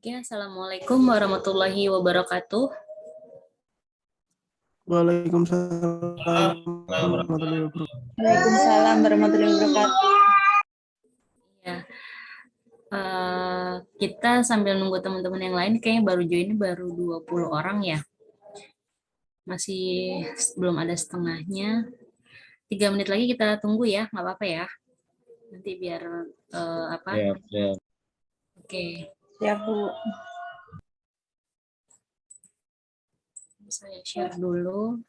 Oke, Assalamualaikum warahmatullahi wabarakatuh. Waalaikumsalam warahmatullahi wabarakatuh. Waalaikumsalam warahmatullahi wabarakatuh. Ya, kita sambil nunggu teman-teman yang lain, kayaknya baru join baru 20 orang ya. Masih belum ada setengahnya. 3 menit lagi kita tunggu ya, nggak apa-apa ya. Nanti biar apa? Siap. Oke, Ya, Bu. saya share dulu.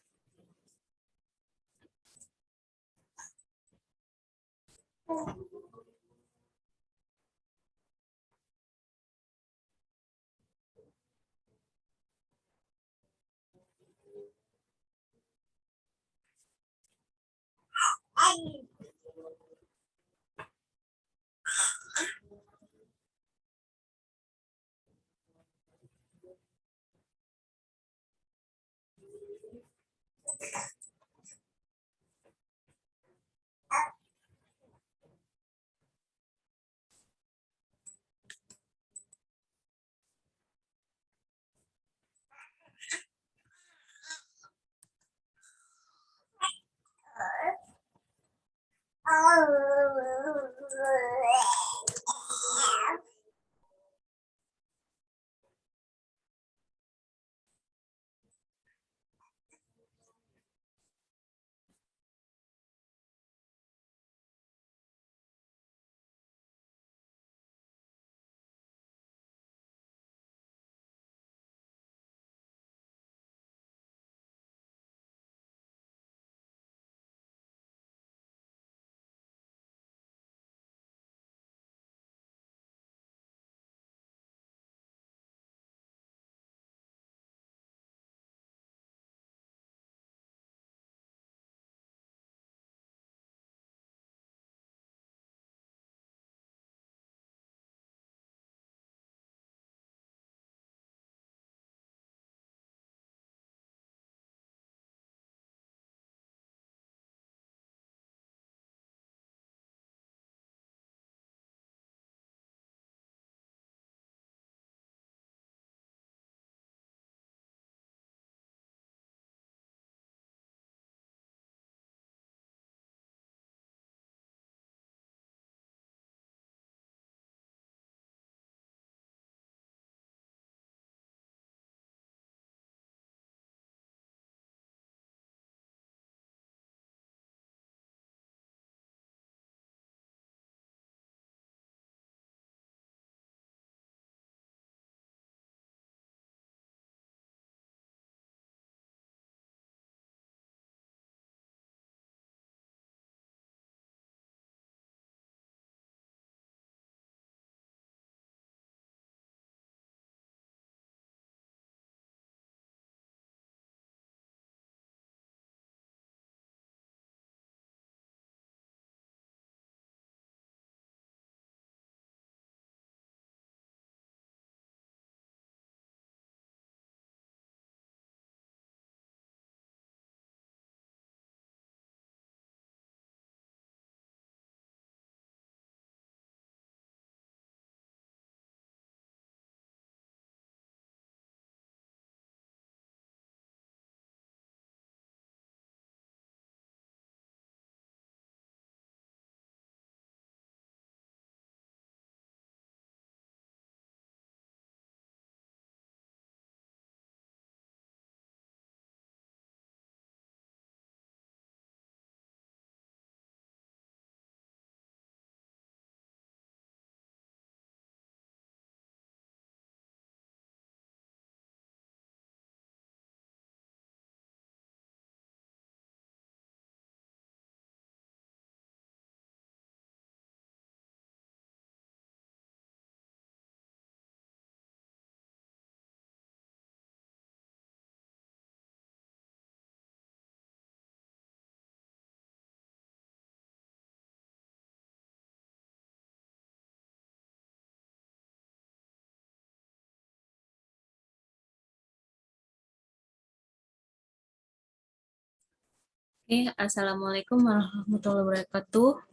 Oke, Assalamualaikum warahmatullahi wabarakatuh.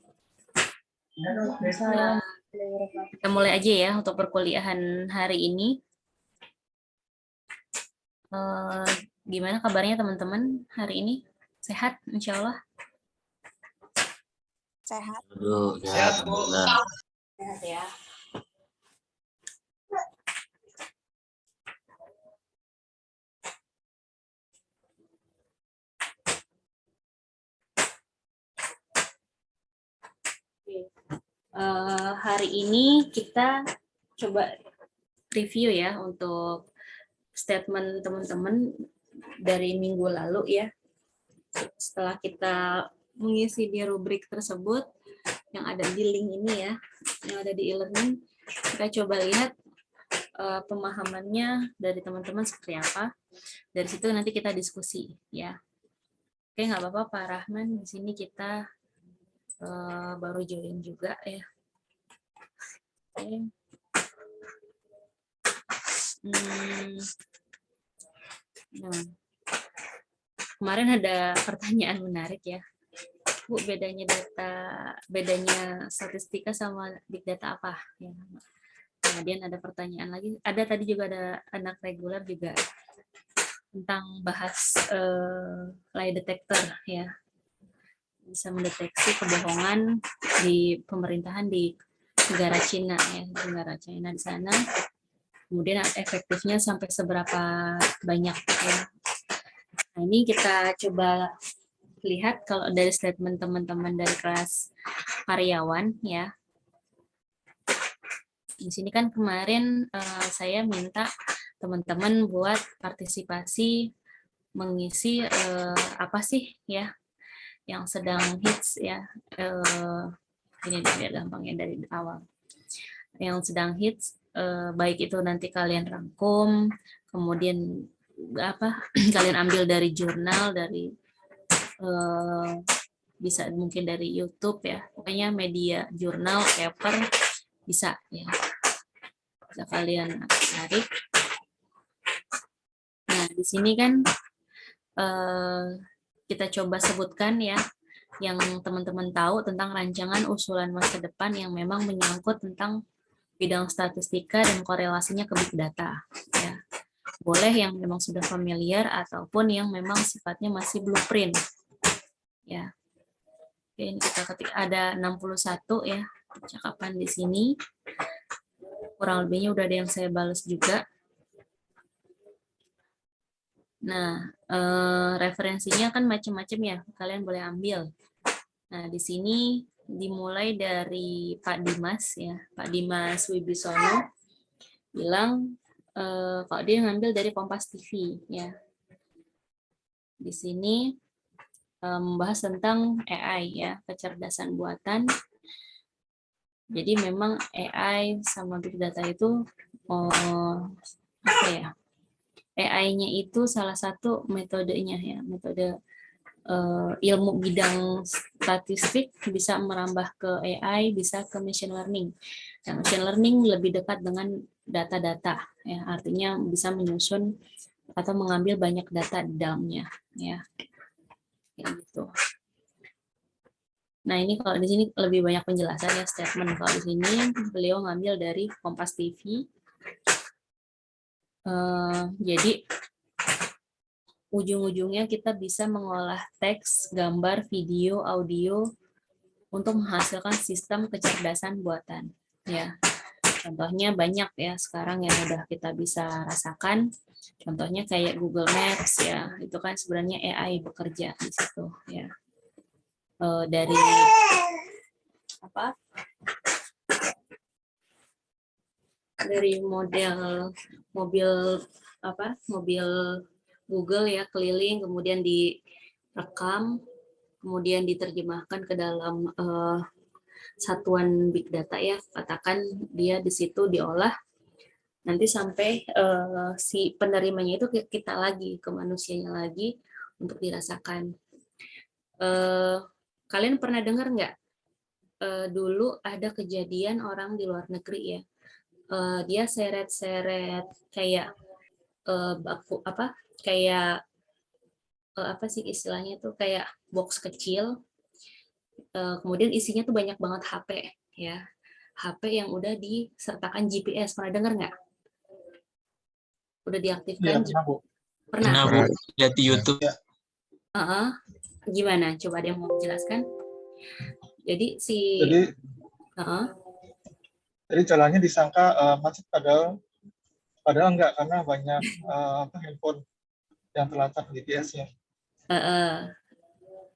Waalaikumsalam. Kita mulai aja ya untuk perkuliahan hari ini. Gimana kabarnya teman-teman hari ini? Sehat, insya Allah. Sehat. Aduh, sehat. Nah, Sehat ya. Hari ini kita coba review ya untuk statement teman-teman dari minggu lalu ya. Setelah kita mengisi di rubrik tersebut yang ada di link ini ya, yang ada di e-learning, kita coba lihat pemahamannya dari teman-teman seperti apa. Dari situ nanti kita diskusi ya. Oke, nggak apa-apa Pak Rahman, di sini kita baru join juga ya. Oke. Nah, kemarin ada pertanyaan menarik ya, Bu, bedanya statistika sama big data apa? Ya. Kemudian ada pertanyaan lagi, ada tadi juga ada anak reguler juga tentang bahas lie detector ya, bisa mendeteksi kebohongan di pemerintahan di negara Cina ya, negara China di sana. Kemudian efektifnya sampai seberapa banyak ya. Nah, ini kita coba lihat kalau dari statement teman-teman dari kelas karyawan ya. Di sini kan kemarin saya minta teman-teman buat partisipasi mengisi apa sih ya yang sedang hits ya. Ini biar gampangnya dari awal. Yang sedang hits baik itu nanti kalian rangkum, kemudian apa kalian ambil dari jurnal, dari bisa mungkin dari YouTube ya, pokoknya media jurnal, paper bisa ya, bisa kalian tarik. Nah di sini kan kita coba sebutkan ya yang teman-teman tahu tentang rancangan usulan masa depan yang memang menyangkut tentang bidang statistika dan korelasinya ke big data ya. Boleh yang memang sudah familiar ataupun yang memang sifatnya masih blueprint ya. Oke, ini kita ketik ada 61 ya cakapan di sini, kurang lebihnya udah ada yang saya balas juga. Nah referensinya kan macam-macam ya, kalian boleh ambil. Nah di sini dimulai dari Pak Dimas ya, Pak Dimas Wibisono bilang kalau dia ngambil dari Kompas TV ya. Di sini membahas tentang AI ya, kecerdasan buatan. Jadi memang AI sama big data itu apa ya? AI-nya itu salah satu metodenya ya, metode ilmu bidang statistik bisa merambah ke AI, bisa ke machine learning. Dan machine learning lebih dekat dengan data-data ya, artinya bisa menyusun atau mengambil banyak data di dalamnya ya. Kayak gitu. Nah, ini kalau di sini lebih banyak penjelasan ya, statement. Kalau di sini beliau ngambil dari Kompas TV. Jadi ujung-ujungnya kita bisa mengolah teks, gambar, video, audio untuk menghasilkan sistem kecerdasan buatan. Ya, contohnya banyak ya sekarang yang udah kita bisa rasakan. Contohnya kayak Google Maps ya, itu kan sebenarnya AI bekerja di situ ya. Dari apa? Dari model mobil Google ya keliling, kemudian direkam, kemudian diterjemahkan ke dalam satuan big data ya, katakan dia di situ diolah, nanti sampai si penerimanya itu kita lagi ke manusianya lagi untuk dirasakan. Kalian pernah dengar nggak dulu ada kejadian orang di luar negeri ya, dia seret-seret kayak baku apa kayak apa sih istilahnya tuh, kayak box kecil, kemudian isinya tuh banyak banget HP ya, HP yang udah disertakan GPS. Pernah dengar nggak? Udah Iya, diaktifkan? pernah, Bu. Pernah? Pernah Bu, lihat di YouTube. Heeh. Gimana? Coba ada yang mau menjelaskan? Jadi Jadi heeh. jadi jalannya disangka macet, padahal enggak, karena banyak handphone yang terlacak GPS-nya.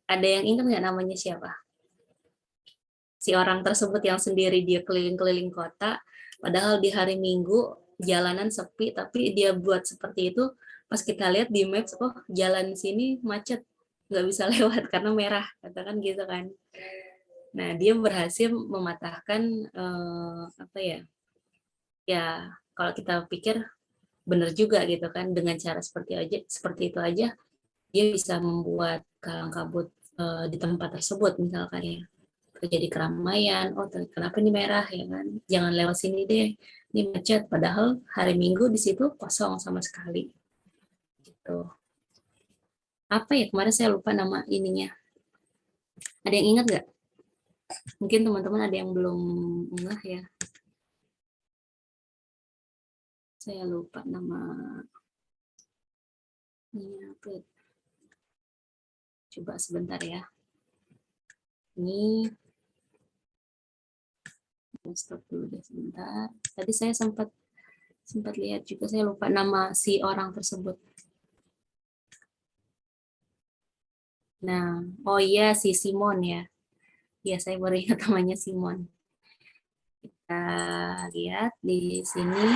Ada yang ingat nggak namanya siapa? Si orang tersebut yang sendiri dia keliling-keliling kota, padahal di hari Minggu jalanan sepi, tapi dia buat seperti itu. Pas kita lihat di Maps, oh jalan sini macet, nggak bisa lewat karena merah, katakan gitu kan. Nah dia berhasil mematahkan apa ya? Ya kalau kita pikir benar juga gitu kan, dengan cara seperti itu aja dia bisa membuat kalang kabut di tempat tersebut misalkan ya. Terjadi keramaian, oh kenapa ini merah ya kan, jangan lewat sini deh, ini macet, padahal hari Minggu di situ kosong sama sekali gitu. Apa ya kemarin saya lupa nama ininya, ada yang ingat nggak? Mungkin teman-teman ada yang belum ngeh ya, saya lupa nama ini apa ya? Coba sebentar ya, ini stop dulu deh sebentar. Tadi saya sempat lihat juga, saya lupa nama si orang tersebut. Nah, oh iya si Simon ya. Ya, saya baru ingat namanya Simon. Kita lihat di sini.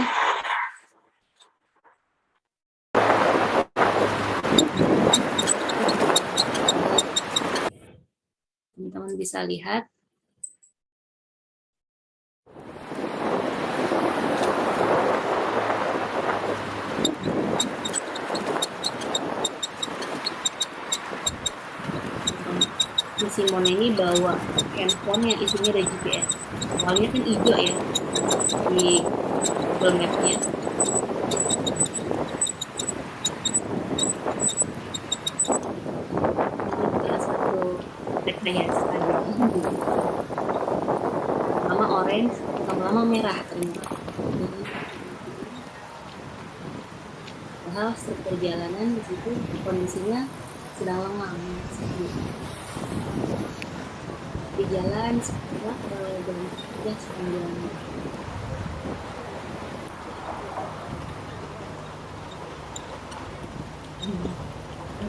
Teman-teman bisa lihat. Si Simon ini bawa handphone yang isinya ada GPS. Awalnya kan hijau ya di Google Map-nya. Ini salah satu rekayasa aja. Lama orange, lama-lama merah ternyata. Padahal struktur jalanan di situ kondisinya sedang lengang. Di jalan setelah kalau jalan kerja sepanjang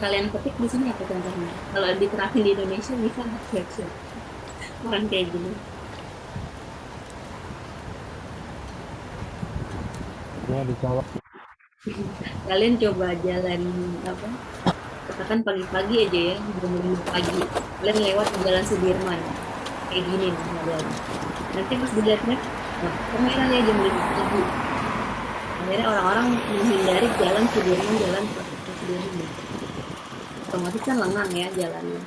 kalian ketik di sini apa contohnya? Kalau diterapin di Indonesia bisa nggak orang kayak gini? Ya, dijawab. Kalian coba jalan apa? Katakan pagi-pagi aja ya, jam 5 pagi. Kalian lewat di Jalan Sudirman, kayak gini nih modelnya. Nanti pas dilihat map, oh merah ya jam 5 pagi. Akhirnya orang-orang menghindari jalan Sudirman, jalan Protokol Sudirman. Otomatis kan lengang ya jalannya.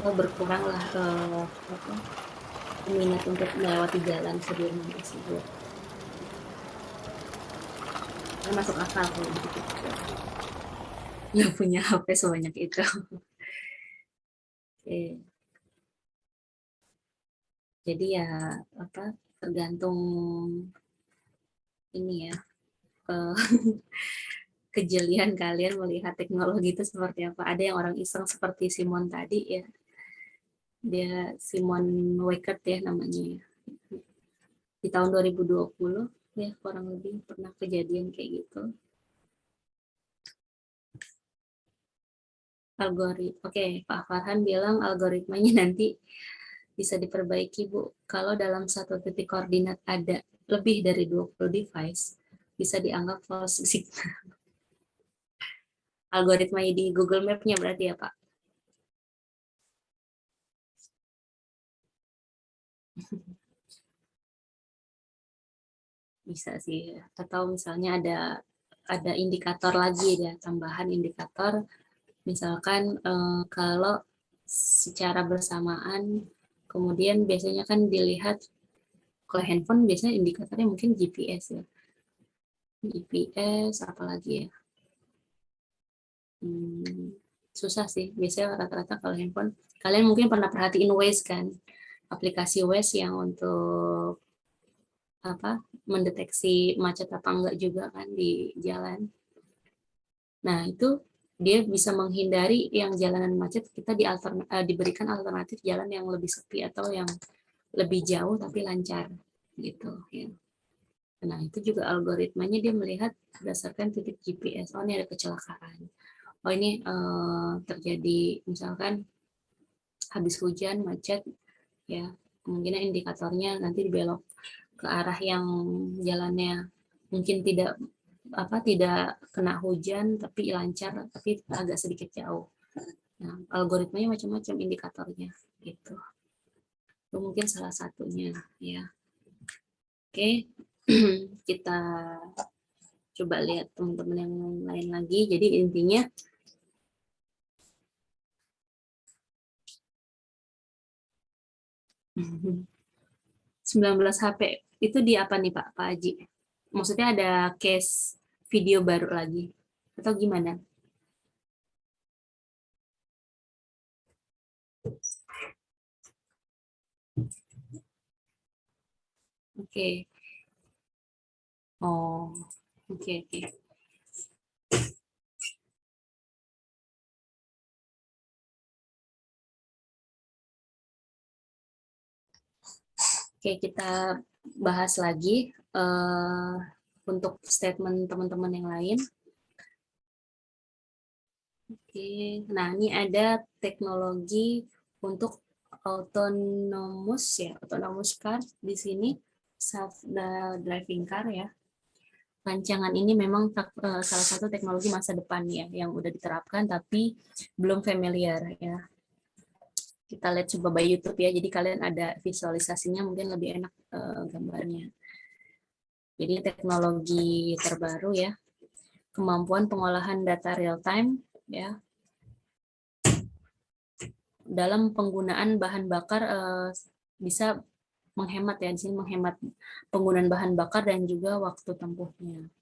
Oh, berkuranglah minat untuk melewati jalan Sudirman tersebut. Ini masuk akal kalau gitu. Yang punya HP sebanyak itu. Oke. Jadi ya apa tergantung ini ya kejelian kalian melihat teknologi itu seperti apa. Ada yang orang iseng seperti Simon tadi ya. Dia Simon Weckert ya namanya. Di tahun 2020 ya kurang lebih pernah kejadian kayak gitu. Oke, Pak Farhan bilang algoritmanya nanti bisa diperbaiki, Bu. Kalau dalam satu titik koordinat ada lebih dari 20 device, bisa dianggap false signal. Algoritmanya di Google Map-nya berarti ya, Pak? Bisa sih. Atau misalnya ada indikator lagi ya, tambahan indikator. Misalkan kalau secara bersamaan, kemudian biasanya kan dilihat kalau handphone biasanya indikatornya mungkin GPS ya. GPS apalagi ya. Susah sih biasanya rata-rata kalau handphone. Kalian mungkin pernah perhatiin Waze kan. aplikasi Waze yang untuk mendeteksi macet apa enggak juga kan di jalan. Nah, itu dia bisa menghindari yang jalanan macet, kita diberikan alternatif jalan yang lebih sepi atau yang lebih jauh tapi lancar gitu ya. Nah, itu juga algoritmanya dia melihat berdasarkan titik GPS. Oh, ini ada kecelakaan. Oh, ini terjadi misalkan habis hujan, macet, ya kemungkinan indikatornya nanti dibelok ke arah yang jalannya mungkin tidak kena hujan tapi lancar, tapi agak sedikit jauh. Nah, algoritmanya macam-macam indikatornya gitu. Itu mungkin salah satunya ya. Oke. Kita coba lihat teman-teman yang lain lagi. Jadi intinya -19 HP itu di apa nih Pak Haji? Maksudnya ada case video baru lagi atau gimana? Oke. Oh, oke. Oke, kita bahas lagi untuk statement teman-teman yang lain. Oke, nah ini ada teknologi untuk autonomous car di sini, self driving car ya. Rancangan ini memang salah satu teknologi masa depan ya yang udah diterapkan tapi belum familiar ya. Kita lihat coba by YouTube ya, jadi kalian ada visualisasinya mungkin lebih enak gambarnya. Jadi teknologi terbaru ya, kemampuan pengolahan data real time ya. Dalam penggunaan bahan bakar bisa menghemat ya, di sini menghemat penggunaan bahan bakar dan juga waktu tempuhnya.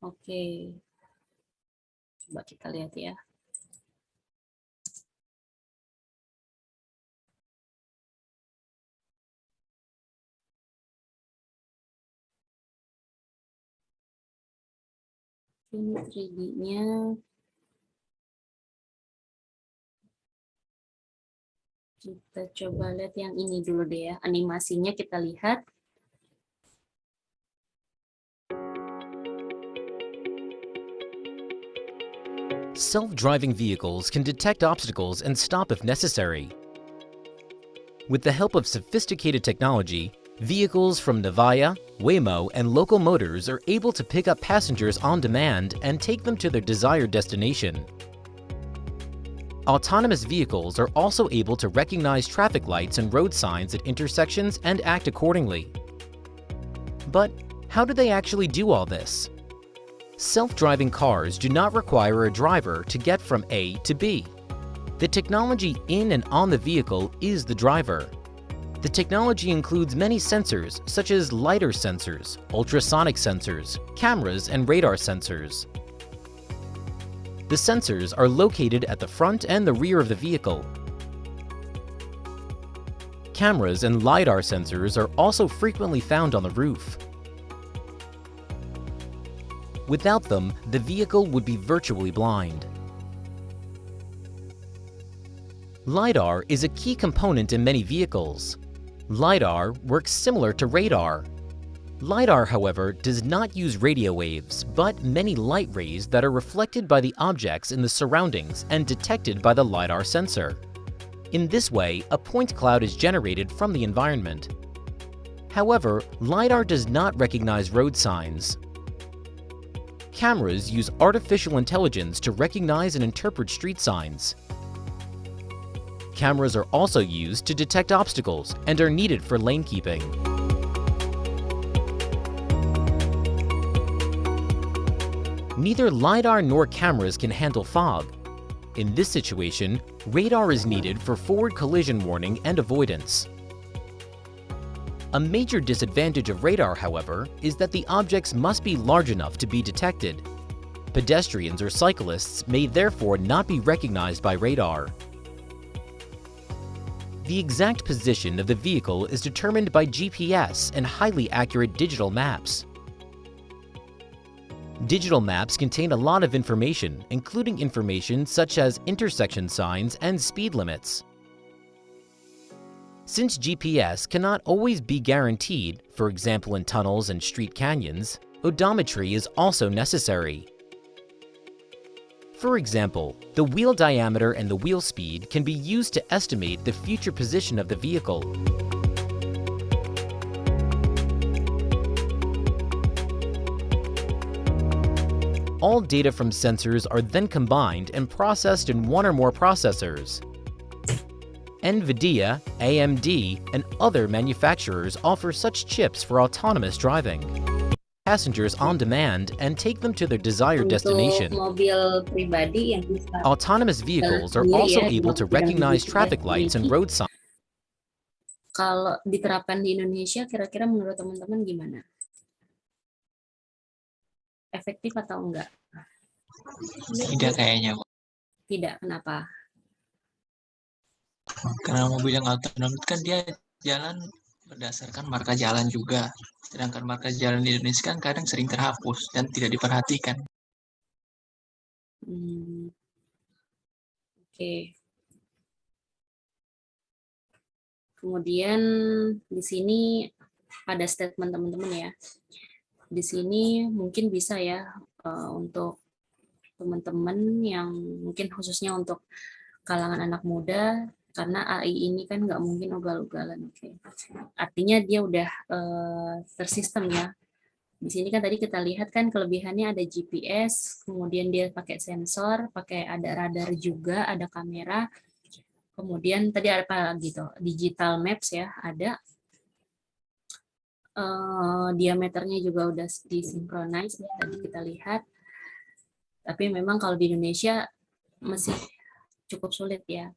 Oke. Coba kita lihat ya. Ini 3D-nya. Kita coba lihat yang ini dulu deh ya. Animasinya kita lihat. Self-driving vehicles can detect obstacles and stop if necessary. With the help of sophisticated technology, vehicles from Navaya, Waymo, and Local Motors are able to pick up passengers on demand and take them to their desired destination. Autonomous vehicles are also able to recognize traffic lights and road signs at intersections and act accordingly. But how do they actually do all this? Self-driving cars do not require a driver to get from A to B. The technology in and on the vehicle is the driver. The technology includes many sensors such as LiDAR sensors, ultrasonic sensors, cameras, and radar sensors. The sensors are located at the front and the rear of the vehicle. Cameras and LiDAR sensors are also frequently found on the roof. Without them, the vehicle would be virtually blind. LiDAR is a key component in many vehicles. LiDAR works similar to radar. LiDAR, however, does not use radio waves, but many light rays that are reflected by the objects in the surroundings and detected by the LiDAR sensor. In this way, a point cloud is generated from the environment. However, LiDAR does not recognize road signs. Cameras use artificial intelligence to recognize and interpret street signs. Cameras are also used to detect obstacles and are needed for lane keeping. Neither LiDAR nor cameras can handle fog. In this situation, radar is needed for forward collision warning and avoidance. A major disadvantage of radar, however, is that the objects must be large enough to be detected. Pedestrians or cyclists may therefore not be recognized by radar. The exact position of the vehicle is determined by GPS and highly accurate digital maps. Digital maps contain a lot of information, including information such as intersection signs and speed limits. Since GPS cannot always be guaranteed, for example in tunnels and street canyons, odometry is also necessary. For example, the wheel diameter and the wheel speed can be used to estimate the future position of the vehicle. All data from sensors are then combined and processed in one or more processors. NVIDIA, AMD, and other manufacturers offer such chips for autonomous driving. Passengers on demand and take them to their desired destination. Untuk mobil pribadi yang bisa Autonomous vehicles are also able to recognize traffic lights and road signs. kalau diterapkan di Indonesia, kira-kira menurut teman-teman gimana? Efektif atau enggak? Tidak kayaknya, Bu. Tidak, kenapa? Karena mobil yang otonom kan dia jalan berdasarkan marka jalan juga. Sedangkan marka jalan di Indonesia kan kadang sering terhapus dan tidak diperhatikan. Oke. Kemudian di sini ada statement teman-teman ya. Di sini mungkin bisa ya untuk teman-teman yang mungkin khususnya untuk kalangan anak muda, karena AI ini kan nggak mungkin ugal-ugalan. Oke. Artinya dia udah tersistem ya. Di sini kan tadi kita lihat kan kelebihannya ada GPS, kemudian dia pakai sensor, pakai ada radar juga, ada kamera. Kemudian tadi ada apa gitu, digital maps ya, ada. Diameternya juga udah disinkronize tadi kita lihat. Tapi memang kalau di Indonesia masih cukup sulit ya.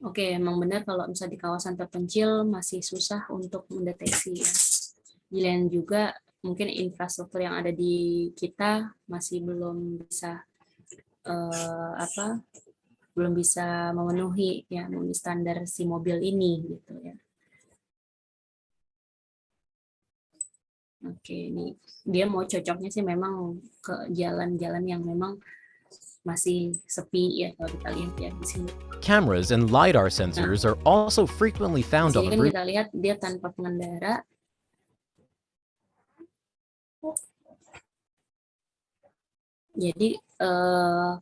Oke, emang benar kalau misalnya di kawasan terpencil masih susah untuk mendeteksi ya. Di lain juga mungkin infrastruktur yang ada di kita masih belum bisa belum bisa memenuhi ya standar si mobil ini gitu ya. Oke, ini dia mau cocoknya sih memang ke jalan-jalan yang memang masih sepi ya kalau kita lihat ya di sini. Cameras and LiDAR sensors are also frequently found on Jadi the kan road. kita lihat dia tanpa pengendara. Jadi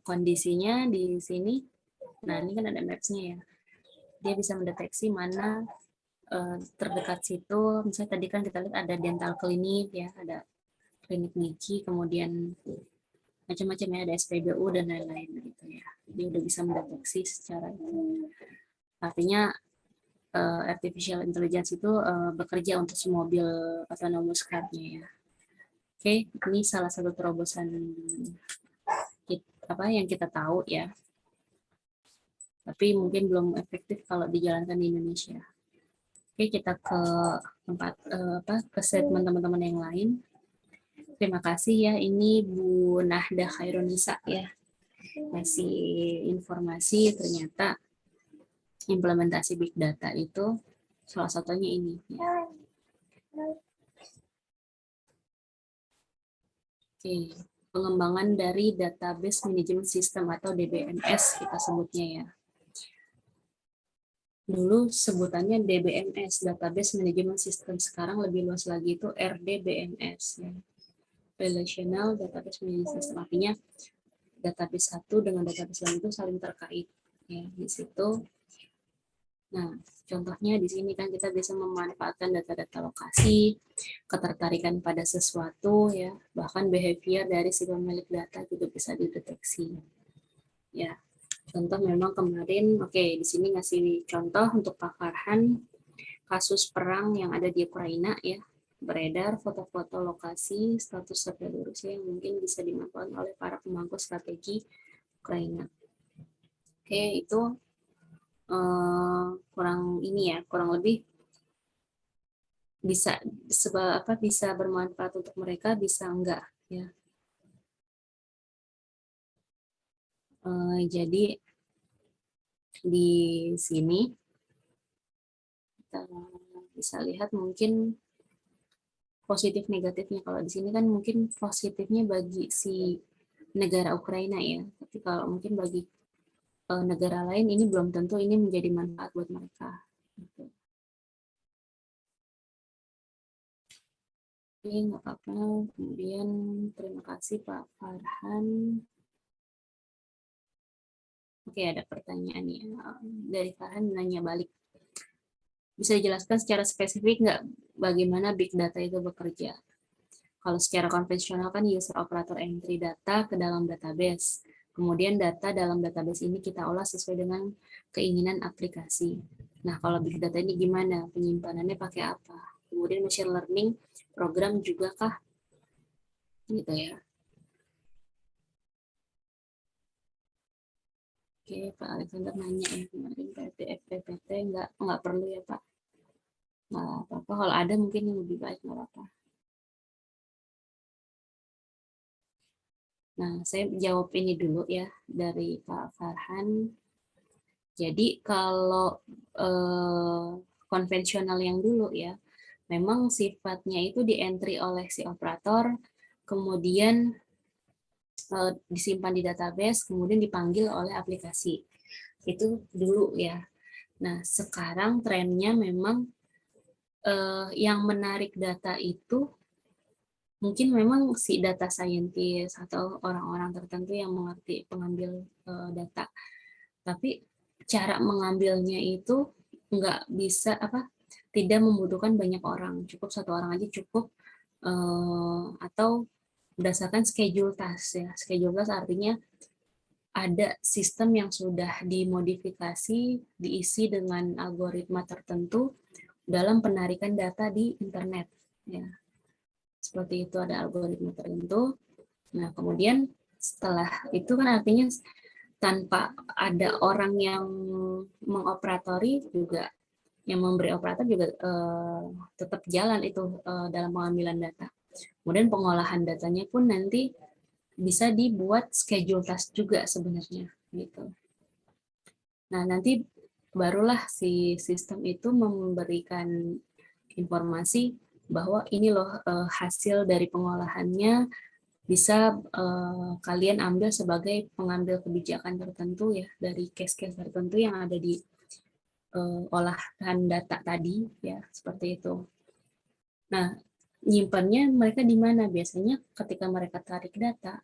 kondisinya di sini, nah ini kan ada maps-nya ya. Dia bisa mendeteksi mana terdekat situ. Misalnya tadi kan kita lihat ada dental klinik ya, ada klinik gigi, kemudian macam-macam ya, ada SPBU dan lain-lain gitu ya. Dia udah bisa mendeteksi secara itu. Artinya artificial intelligence itu bekerja untuk si mobil autonomous car-nya ya. Oke, ini salah satu terobosan yang kita tahu ya. Tapi mungkin belum efektif kalau dijalankan di Indonesia. Oke, kita ke tempat ke statement teman-teman yang lain. Terima kasih ya, ini Bu Nahda Khairunisa ya. Kasih informasi ternyata implementasi big data itu salah satunya ini ya. Oke, pengembangan dari database management system atau DBMS kita sebutnya ya. Dulu sebutannya DBMS, database management system, sekarang lebih luas lagi itu RDBMS ya. Relational database management system, artinya database satu dengan database lain itu saling terkait ya di situ. Nah, contohnya di sini kan kita bisa memanfaatkan data-data lokasi, ketertarikan pada sesuatu ya, bahkan behavior dari si pemilik data juga bisa dideteksi. Ya, contoh memang kemarin, oke, di sini ngasih contoh untuk Pak Farhan, kasus perang yang ada di Ukraina ya, beredar foto-foto lokasi status terpadu Rusia yang mungkin bisa dimanfaatkan oleh para pemangku strategi Ukraina. Oke, itu kurang ini ya, kurang lebih bisa bisa bermanfaat untuk mereka, bisa enggak ya. Jadi di sini kita bisa lihat mungkin positif negatifnya. Kalau di sini kan mungkin positifnya bagi si negara Ukraina ya, tapi kalau mungkin bagi negara lain ini belum tentu ini menjadi manfaat buat mereka. Gitu. Oke, nggak apa-apa. Kemudian terima kasih Pak Farhan. Oke, ada pertanyaan ya dari Farhan nanya balik. Bisa dijelaskan secara spesifik nggak bagaimana big data itu bekerja? Kalau secara konvensional kan user operator entry data ke dalam database. Kemudian data dalam database ini kita olah sesuai dengan keinginan aplikasi. Nah, kalau big data ini gimana? Penyimpanannya pakai apa? Kemudian machine learning program juga kah? Gitu ya. Oke, Pak Alexander nanya ya kemarin PPT nggak perlu ya Pak. Nggak apa-apa. Kalau ada mungkin yang lebih baik nggak apa-apa. Nah, saya jawab ini dulu ya dari Pak Farhan. Jadi kalau konvensional yang dulu ya, memang sifatnya itu di-entry oleh si operator, kemudian disimpan di database, kemudian dipanggil oleh aplikasi. Itu dulu ya. Nah, sekarang trennya memang yang menarik data itu mungkin memang si data scientist atau orang-orang tertentu yang mengerti pengambil data. Tapi cara mengambilnya itu nggak bisa tidak membutuhkan banyak orang, cukup satu orang aja cukup, atau berdasarkan schedule task ya. Schedule task artinya ada sistem yang sudah dimodifikasi, diisi dengan algoritma tertentu dalam penarikan data di internet ya. Seperti itu, ada algoritma tertentu. Nah, kemudian setelah itu kan artinya tanpa ada orang yang mengoperatori juga, yang memberi operator juga tetap jalan itu dalam pengambilan data. Kemudian pengolahan datanya pun nanti bisa dibuat schedule task juga sebenarnya gitu. Nah, nanti barulah si sistem itu memberikan informasi bahwa ini loh hasil dari pengolahannya, bisa kalian ambil sebagai pengambil kebijakan tertentu ya dari case-case tertentu yang ada di olahan data tadi ya, seperti itu. Nah, nyimpannya mereka di mana? Biasanya ketika mereka tarik data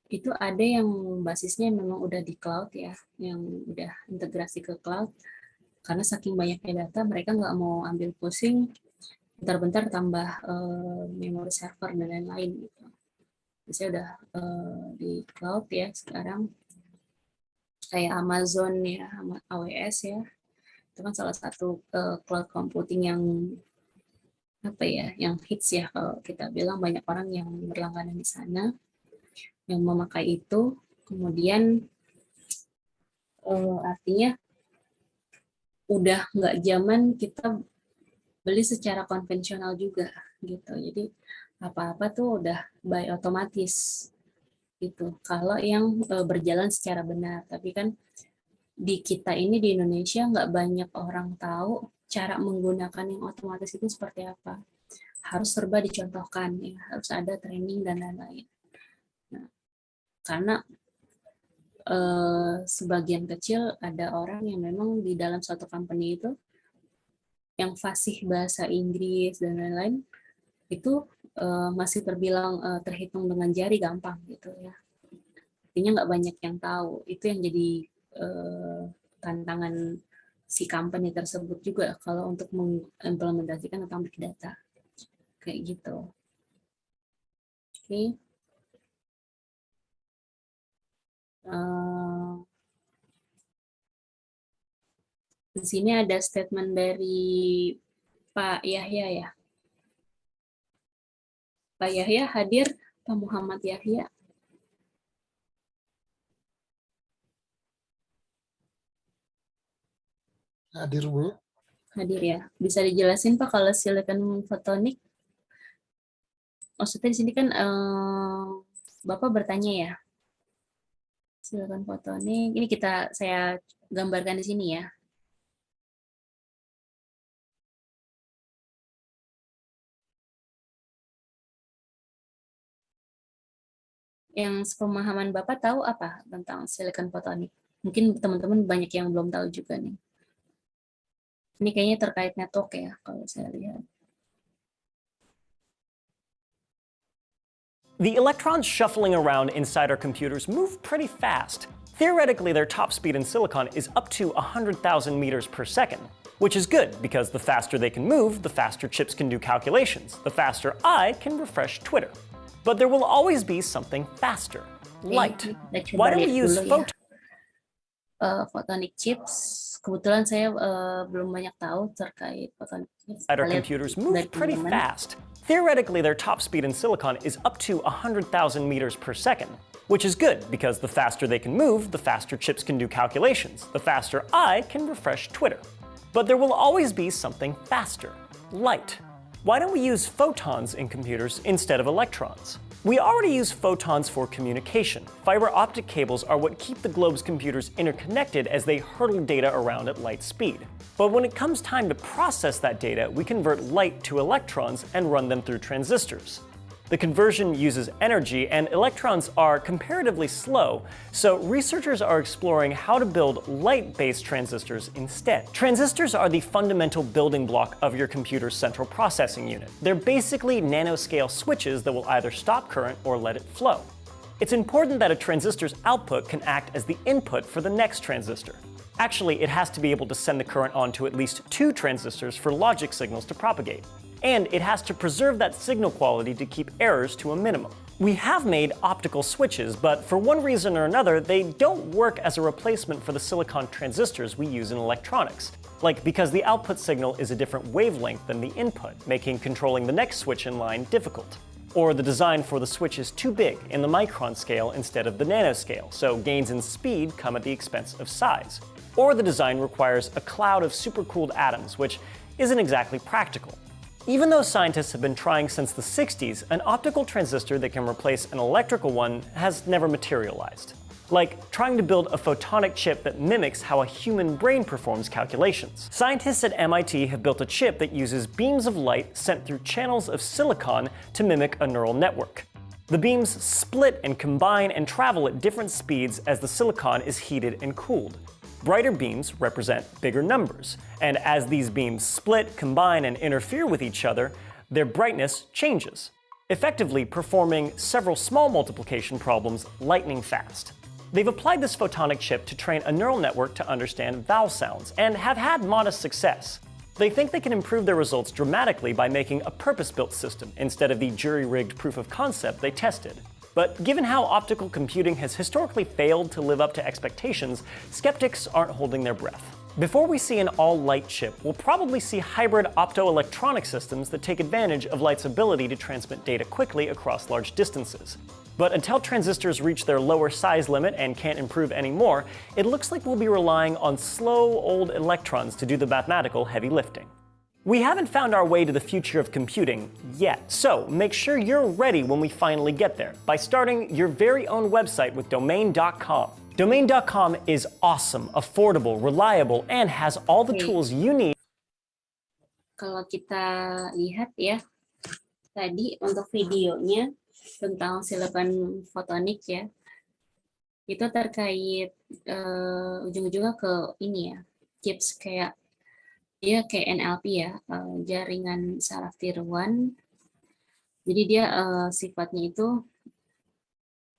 itu ada yang basisnya memang udah di cloud ya, yang udah integrasi ke cloud. Karena saking banyaknya data, mereka nggak mau ambil pusing, bentar-bentar tambah memori server dan lain-lain gitu. Biasanya udah di cloud ya sekarang, kayak Amazon ya, AWS ya, itu kan salah satu cloud computing yang yang hits ya, kalau kita bilang banyak orang yang berlangganan di sana, yang memakai itu. Kemudian artinya udah nggak zaman kita beli secara konvensional juga gitu. Jadi apa-apa tuh udah by otomatis gitu. Kalau yang berjalan secara benar, tapi kan di kita ini di Indonesia nggak banyak orang tahu cara menggunakan yang otomatis itu seperti apa. Harus serba dicontohkan ya, harus ada training dan lain-lain. Nah, karena sebagian kecil ada orang yang memang di dalam suatu company itu yang fasih bahasa Inggris dan lain-lain itu masih terbilang terhitung dengan jari gampang gitu ya. Artinya nggak banyak yang tahu. Itu yang jadi tantangan si company tersebut juga kalau untuk mengimplementasikan tentang big data. Kayak gitu. Oke. Di sini ada statement dari Pak Yahya ya. Pak Yahya hadir, Pak Muhammad Yahya. Hadir, Bu. Hadir ya. Bisa dijelasin Pak kalau silicon photonic? Maksudnya di sini kan Bapak bertanya ya. Silicon photonic. Ini saya gambarkan di sini ya. Yang sepemahaman Bapak tahu apa tentang silicon photonic? Mungkin teman-teman banyak yang belum tahu juga nih. Ini kayaknya terkait network ya, kalau saya lihat. The electrons shuffling around inside our computers move pretty fast. Theoretically, their top speed in silicon is up to 100,000 meters per second, which is good because the faster they can move, the faster chips can do calculations, the faster I can refresh Twitter. But there will always be something faster, light. Why don't we use photons? Photonic chips, kebetulan saya belum banyak tahu terkait photonic chips. Our computers move pretty fast. Theoretically, their top speed in silicon is up to 100,000 meters per second, which is good because the faster they can move, the faster chips can do calculations, the faster I can refresh Twitter. But there will always be something faster, light. Why don't we use photons in computers instead of electrons? We already use photons for communication. Fiber optic cables are what keep the globe's computers interconnected as they hurtle data around at light speed. But when it comes time to process that data, we convert light to electrons and run them through transistors. The conversion uses energy, and electrons are comparatively slow, so researchers are exploring how to build light-based transistors instead. Transistors are the fundamental building block of your computer's central processing unit. They're basically nanoscale switches that will either stop current or let it flow. It's important that a transistor's output can act as the input for the next transistor. Actually, it has to be able to send the current on to at least 2 transistors for logic signals to propagate. And it has to preserve that signal quality to keep errors to a minimum. We have made optical switches, but for one reason or another, they don't work as a replacement for the silicon transistors we use in electronics. Like because the output signal is a different wavelength than the input, making controlling the next switch in line difficult. Or the design for the switch is too big in the micron scale instead of the nanoscale, so gains in speed come at the expense of size. Or the design requires a cloud of supercooled atoms, which isn't exactly practical. Even though scientists have been trying since the 60s, an optical transistor that can replace an electrical one has never materialized. Like trying to build a photonic chip that mimics how a human brain performs calculations. Scientists at MIT have built a chip that uses beams of light sent through channels of silicon to mimic a neural network. The beams split and combine and travel at different speeds as the silicon is heated and cooled. Brighter beams represent bigger numbers, and as these beams split, combine, and interfere with each other, their brightness changes, effectively performing several small multiplication problems lightning fast. They've applied this photonic chip to train a neural network to understand vowel sounds, and have had modest success. They think they can improve their results dramatically by making a purpose-built system instead of the jury-rigged proof of concept they tested. But given how optical computing has historically failed to live up to expectations, skeptics aren't holding their breath. Before we see an all-light chip, we'll probably see hybrid optoelectronic systems that take advantage of light's ability to transmit data quickly across large distances. But until transistors reach their lower size limit and can't improve anymore, it looks like we'll be relying on slow, old electrons to do the mathematical heavy lifting. We haven't found our way to the future of computing yet, so make sure you're ready when we finally get there by starting your very own website with Domain.com. Domain.com is awesome, affordable, reliable, and has all the tools you need. Kalau kita lihat ya, tadi untuk videonya tentang silicon photonic ya, itu terkait ujung-ujungnya ke ini ya, chips kayak dia kayak NLP ya, jaringan saraf tiruan. Jadi dia sifatnya itu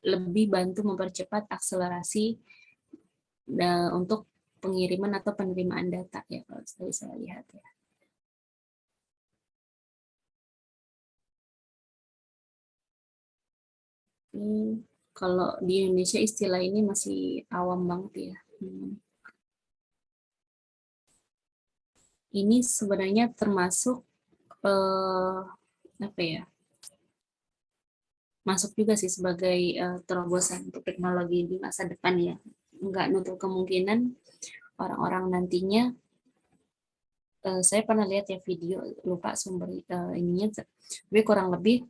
lebih bantu mempercepat akselerasi untuk pengiriman atau penerimaan data ya, kalau tadi saya lihat ya. Kalau di Indonesia istilah ini masih awam banget ya. Ini sebenarnya termasuk apa ya? Masuk juga sih sebagai terobosan untuk teknologi di masa depan ya. Enggak nutup kemungkinan orang-orang nantinya. Saya pernah lihat ya video, lupa sumber ininya, tapi kurang lebih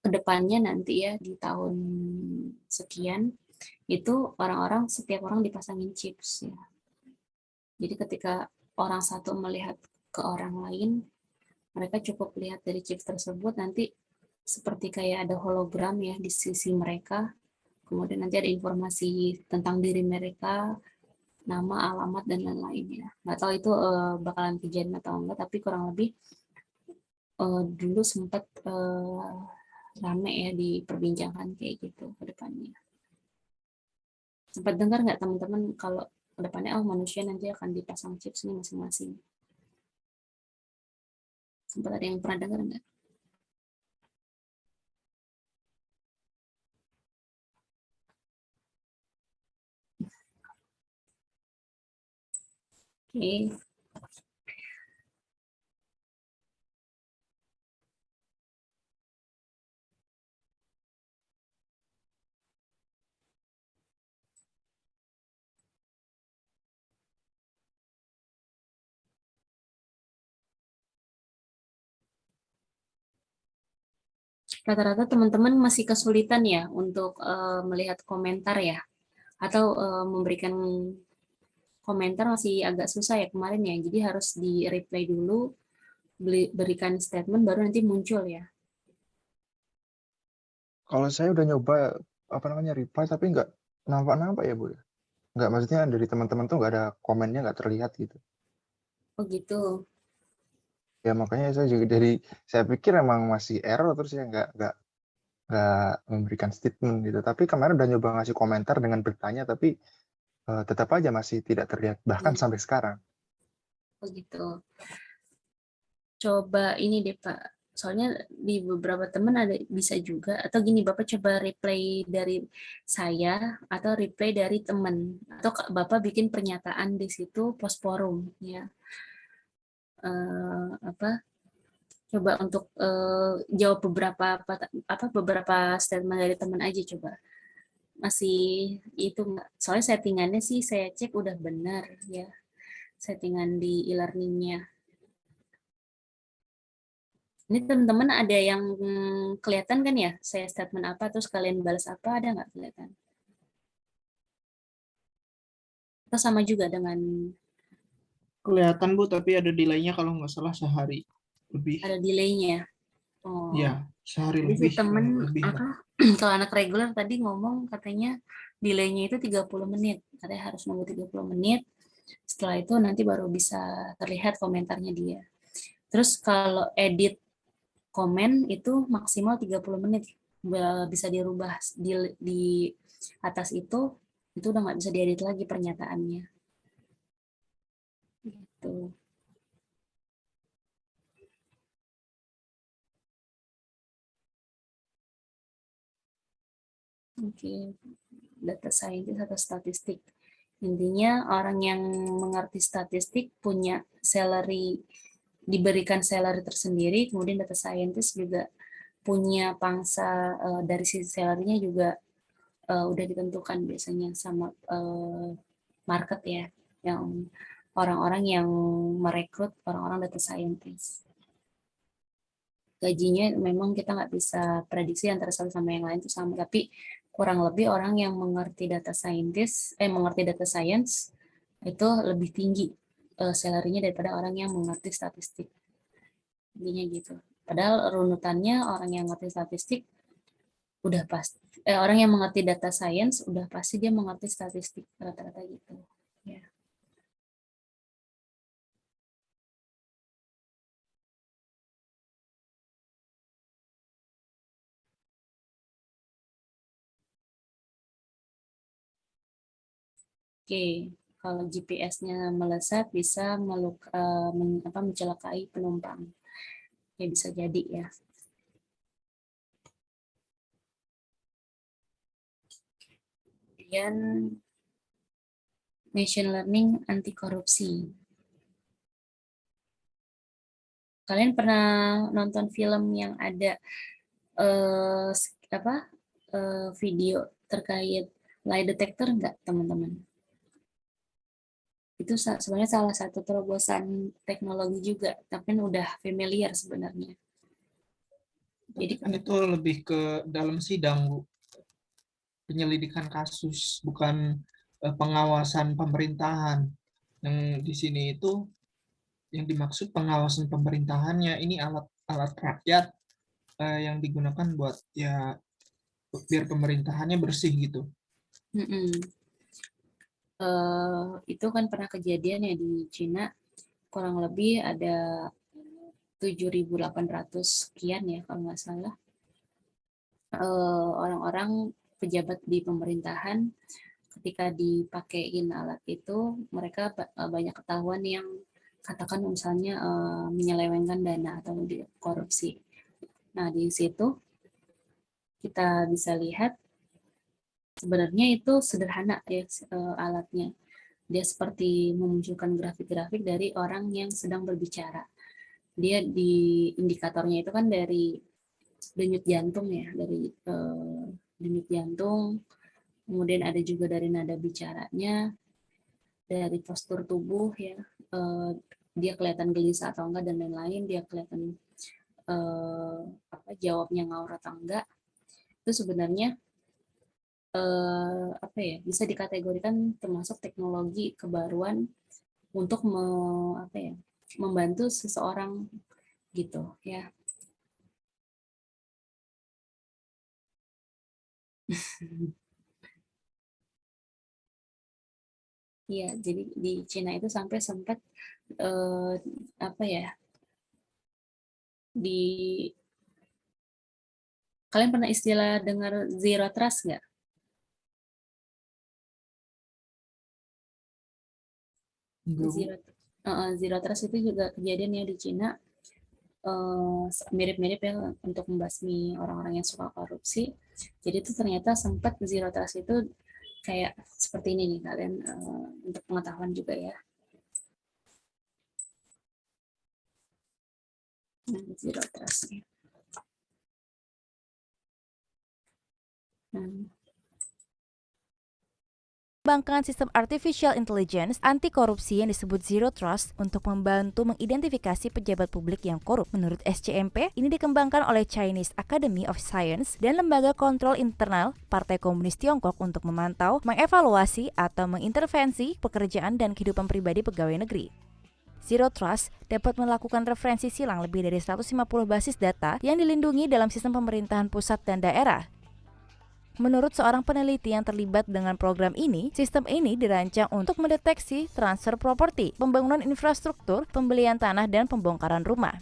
kedepannya nanti ya di tahun sekian itu orang-orang setiap orang dipasangin chips ya. Jadi ketika orang satu melihat ke orang lain, mereka cukup lihat dari chips tersebut, nanti seperti kayak ada hologram ya di sisi mereka. Kemudian nanti ada informasi tentang diri mereka, nama, alamat, dan lain-lain ya. Nggak tahu itu bakalan kejadian atau enggak, tapi kurang lebih dulu sempat rame ya diperbincangkan kayak gitu ke depannya. Sempat dengar nggak teman-teman kalau ke depannya manusia nanti akan dipasang chips nih masing-masing? Sempat ada yang pernah dengar nggak? Oke. Rata-rata teman-teman masih kesulitan ya untuk melihat komentar ya, atau memberikan komentar masih agak susah ya kemarin ya, jadi harus di replay dulu, berikan statement baru nanti muncul ya. Kalau saya udah nyoba reply tapi nggak nampak ya Bu. Nggak, maksudnya dari teman-teman tuh nggak ada komennya, nggak terlihat gitu. Oh gitu. Ya makanya saya juga saya pikir emang masih error, terus ya nggak memberikan statement gitu. Tapi kemarin udah nyoba ngasih komentar dengan bertanya, tapi tetap aja masih tidak terlihat bahkan sampai sekarang. Oh gitu. Coba ini deh Pak, soalnya di beberapa teman ada bisa juga, atau gini Bapak coba replay dari saya atau replay dari teman, atau Bapak bikin pernyataan di situ post forum ya. Apa? Coba untuk jawab beberapa statement dari teman aja coba. Masih itu enggak? Soalnya settingannya sih saya cek udah benar ya. Settingan di e-learning-nya. Ini teman-teman ada yang kelihatan kan ya, saya statement apa, terus kalian balas apa, ada nggak kelihatan? Atau sama juga dengan... Kelihatan Bu, tapi ada delay-nya kalau nggak salah sehari lebih. Ada delay-nya? Oh. Iya, sehari Jadi lebih. si temen, lebih kalau anak reguler tadi ngomong katanya delay-nya itu 30 menit. Katanya harus nunggu 30 menit, setelah itu nanti baru bisa terlihat komentarnya dia. Terus kalau edit komen itu maksimal 30 menit, bisa dirubah di atas itu udah nggak bisa diedit lagi pernyataannya. Gitu. Oke, data scientist atau statistik. Intinya orang yang mengerti statistik punya salary, diberikan salary tersendiri, kemudian data scientist juga punya pangsa dari sisi salary-nya juga udah ditentukan biasanya sama market ya, yang orang-orang yang merekrut orang-orang data scientist. Gajinya memang kita nggak bisa prediksi antara satu sama yang lain itu sama, tapi kurang lebih orang yang mengerti data science itu lebih tinggi salary-nya daripada orang yang mengerti statistik. Intinya gitu. Padahal runutannya orang yang mengerti statistik udah pasti, orang yang mengerti data science udah pasti dia mengerti statistik, rata-rata gitu. Ya. Oke, kalau GPS-nya melesat bisa mencelakai penumpang. Ya bisa jadi ya. Kemudian machine learning anti korupsi. Kalian pernah nonton film yang ada video terkait lie detector nggak, teman-teman? Itu sebenarnya salah satu terobosan teknologi juga, tapi udah familiar sebenarnya. Jadi kan itu lebih ke dalam sidang, Bu. Penyelidikan kasus, bukan pengawasan pemerintahan. Yang di sini itu yang dimaksud pengawasan pemerintahannya ini alat rakyat yang digunakan buat ya biar pemerintahannya bersih gitu. Mm-mm. Itu kan pernah kejadian ya di Cina, kurang lebih ada 7.800 sekian ya kalau nggak salah orang-orang pejabat di pemerintahan ketika dipakein alat itu mereka banyak ketahuan yang katakan misalnya menyelewengkan dana atau korupsi. Nah di situ kita bisa lihat sebenarnya itu sederhana ya alatnya. Dia seperti memunculkan grafik-grafik dari orang yang sedang berbicara. Dia di indikatornya itu kan dari denyut jantung ya, dari denyut jantung, kemudian ada juga dari nada bicaranya, dari postur tubuh ya, dia kelihatan gelisah atau enggak dan lain-lain, dia kelihatan jawabnya ngaur atau enggak. Itu sebenarnya bisa dikategorikan termasuk teknologi kebaruan untuk membantu seseorang gitu ya. Iya, jadi di Cina itu sampai sempat di kalian pernah istilah dengar zero trust nggak? Zero trust itu juga kejadian ya di Cina, mirip-mirip ya untuk membasmi orang-orang yang suka korupsi. Jadi itu ternyata sempat zero trust itu kayak seperti ini nih kalian, untuk pengetahuan juga ya. Zero trust nih. Mengembangkan sistem artificial intelligence anti korupsi yang disebut Zero Trust untuk membantu mengidentifikasi pejabat publik yang korup. Menurut SCMP, ini dikembangkan oleh Chinese Academy of Science dan Lembaga Kontrol Internal Partai Komunis Tiongkok untuk memantau, mengevaluasi, atau mengintervensi pekerjaan dan kehidupan pribadi pegawai negeri. Zero Trust dapat melakukan referensi silang lebih dari 150 basis data yang dilindungi dalam sistem pemerintahan pusat dan daerah. Menurut seorang peneliti yang terlibat dengan program ini, sistem ini dirancang untuk mendeteksi transfer properti, pembangunan infrastruktur, pembelian tanah, dan pembongkaran rumah.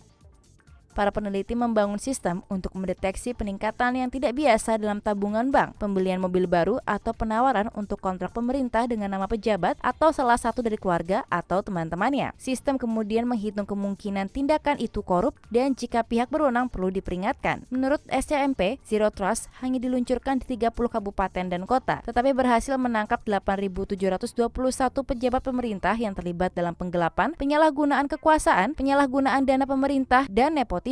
Para peneliti membangun sistem untuk mendeteksi peningkatan yang tidak biasa dalam tabungan bank, pembelian mobil baru, atau penawaran untuk kontrak pemerintah dengan nama pejabat atau salah satu dari keluarga atau teman-temannya. Sistem kemudian menghitung kemungkinan tindakan itu korup dan jika pihak berwenang perlu diperingatkan. Menurut SCMP, Zero Trust hanya diluncurkan di 30 kabupaten dan kota, tetapi berhasil menangkap 8.721 pejabat pemerintah yang terlibat dalam penggelapan, penyalahgunaan kekuasaan, penyalahgunaan dana pemerintah, dan nepotisme.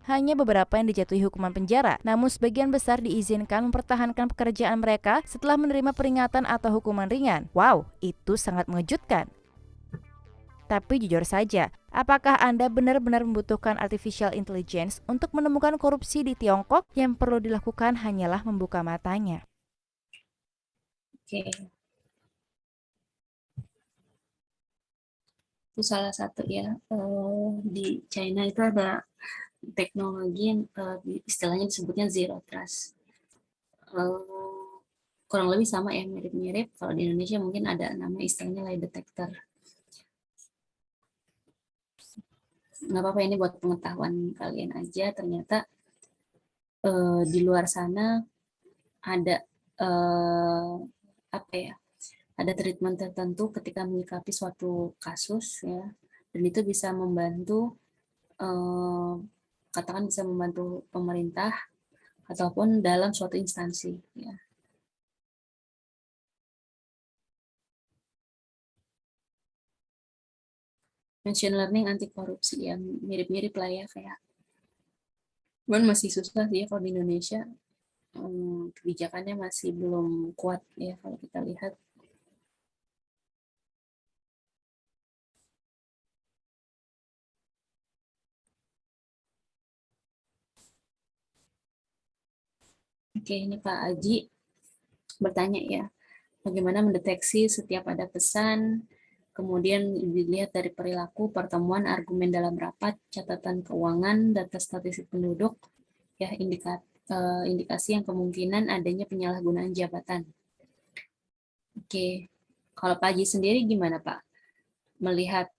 Hanya beberapa yang dijatuhi hukuman penjara, namun sebagian besar diizinkan mempertahankan pekerjaan mereka setelah menerima peringatan atau hukuman ringan. Wow, itu sangat mengejutkan. Tapi jujur saja, apakah Anda benar-benar membutuhkan artificial intelligence untuk menemukan korupsi di Tiongkok? Yang perlu dilakukan hanyalah membuka matanya. Oke. Itu salah satu ya, di China itu ada teknologi yang istilahnya disebutnya Zero Trust. Kurang lebih sama ya, mirip-mirip. Kalau di Indonesia mungkin ada nama istilahnya lie detector. Nggak apa-apa, ini buat pengetahuan kalian aja. Ternyata di luar sana ada ada treatment tertentu ketika menyikapi suatu kasus ya, dan itu bisa membantu, katakan bisa membantu pemerintah ataupun dalam suatu instansi ya. Machine learning anti korupsi yang mirip-mirip lah ya, kayak cuman masih susah sih ya kalau di Indonesia, kebijakannya masih belum kuat ya kalau kita lihat. Oke, ini Pak Aji bertanya ya, bagaimana mendeteksi setiap ada pesan, Kemudian dilihat dari perilaku, pertemuan, argumen dalam rapat, catatan keuangan, data statistik penduduk, ya indikasi yang kemungkinan adanya penyalahgunaan jabatan. Oke, kalau Pak Haji sendiri gimana Pak? Melihat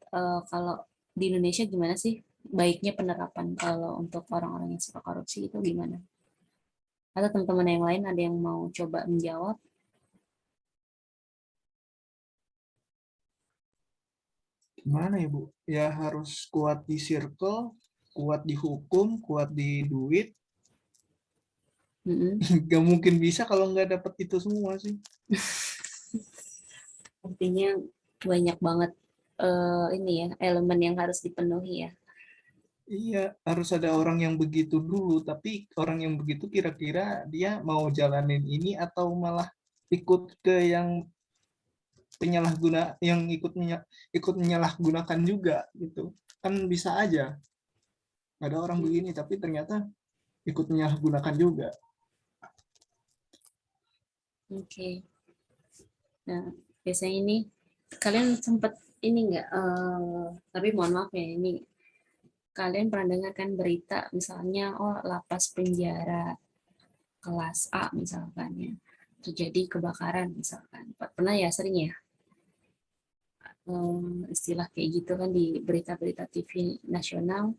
kalau di Indonesia gimana sih baiknya penerapan kalau untuk orang-orang yang suka korupsi itu gimana? Atau teman-teman yang lain ada yang mau coba menjawab? Gimana ya Bu? Ya harus kuat di circle, kuat di hukum, kuat di duit. Gak mungkin bisa kalau nggak dapat itu semua sih. Artinya banyak banget ini ya elemen yang harus dipenuhi ya. Iya, harus ada orang yang begitu dulu, tapi orang yang begitu kira-kira dia mau jalanin ini atau malah ikut ke yang yang ikut menyalahgunakan juga gitu. Kan bisa aja ada orang begini tapi ternyata ikut menyalahgunakan juga. Oke. Nah, biasanya ini kalian sempat ini enggak tapi mohon maaf ya ini kalian pernah dengar kan berita misalnya lapas penjara kelas A misalkan ya terjadi kebakaran misalkan. Pernah ya sering ya? Istilah kayak gitu kan di berita-berita TV nasional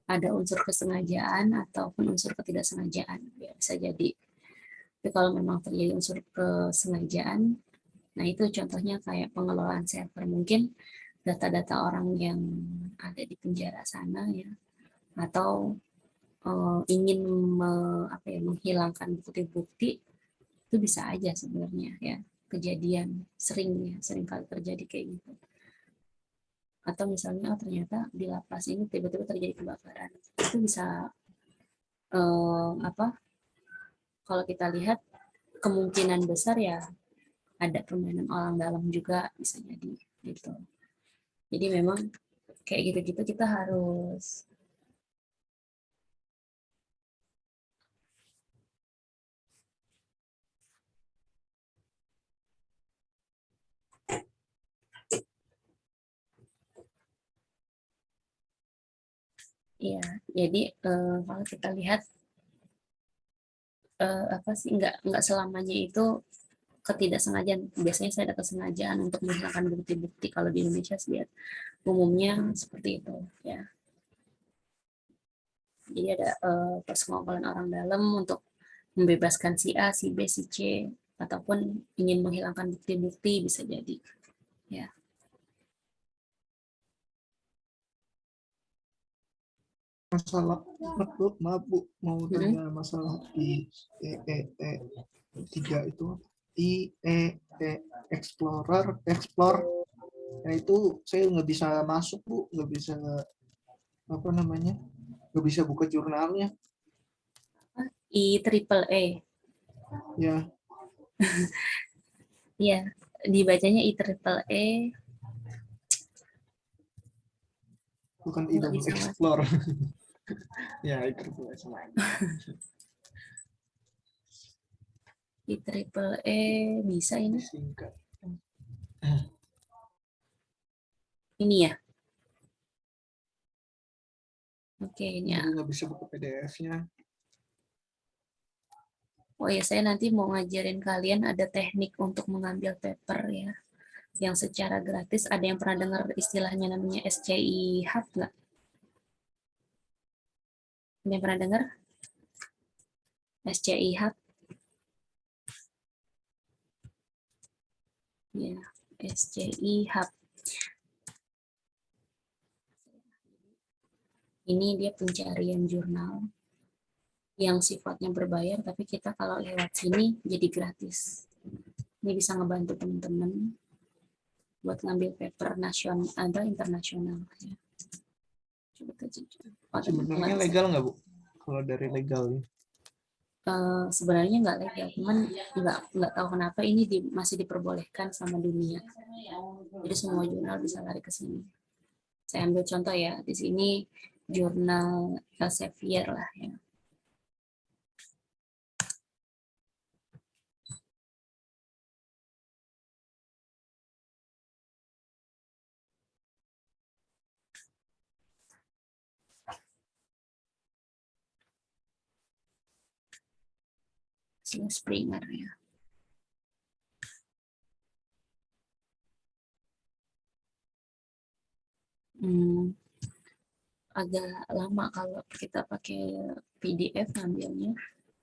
ada unsur kesengajaan ataupun unsur ketidaksengajaan ya, bisa jadi. Tapi kalau memang terjadi unsur kesengajaan, nah itu contohnya kayak pengelolaan server mungkin data-data orang yang ada di penjara sana ya, atau ingin menghilangkan bukti-bukti itu bisa aja sebenarnya ya kejadian sering kali terjadi kayak gitu. Atau misalnya ternyata di lapas ini tiba-tiba terjadi kebakaran itu bisa kalau kita lihat kemungkinan besar ya ada permainan orang dalam juga bisa jadi gitu. Jadi memang kayak gitu-gitu kita harus ya. Jadi kalau kita lihat nggak selamanya itu ketidaksengajaan. Biasanya saya ada kesengajaan untuk menghilangkan bukti-bukti. Kalau di Indonesia sih lihat umumnya seperti itu ya. Jadi ada persekongkolan orang dalam untuk membebaskan si A, si B, si C, ataupun ingin menghilangkan bukti-bukti bisa jadi ya. Masalah maaf Bu, mau tanya masalah tiga itu explore. Nah itu saya nggak bisa masuk Bu, nggak bisa nggak bisa buka jurnalnya. IEEE. Ya. Iya, dibacanya IEEE. Bukan explore. Ya, IEEE sama. IEEE bisa ini. Singkat. Ini ya. Oke, ini ya. Nggak bisa buka PDF-nya. Oh ya, saya nanti mau ngajarin kalian ada teknik untuk mengambil paper ya, yang secara gratis. Ada yang pernah dengar istilahnya namanya SCI Hub nggak? Ada yang pernah dengar? SCI Hub? Ya, SCI Hub. Ini dia pencarian jurnal yang sifatnya berbayar, tapi kita kalau lewat sini jadi gratis. Ini bisa ngebantu teman-teman buat ngambil paper nasional atau internasional. Ya. Sebenarnya legal nggak Bu? Kalau dari legalnya? Sebenarnya nggak legal, cuman nggak tahu kenapa ini masih diperbolehkan sama dunia. Jadi semua jurnal bisa lari ke sini. Saya ambil contoh ya, di sini jurnal Elsevier lah ya. Springer ya. Agak lama kalau kita pakai PDF ngambilnya.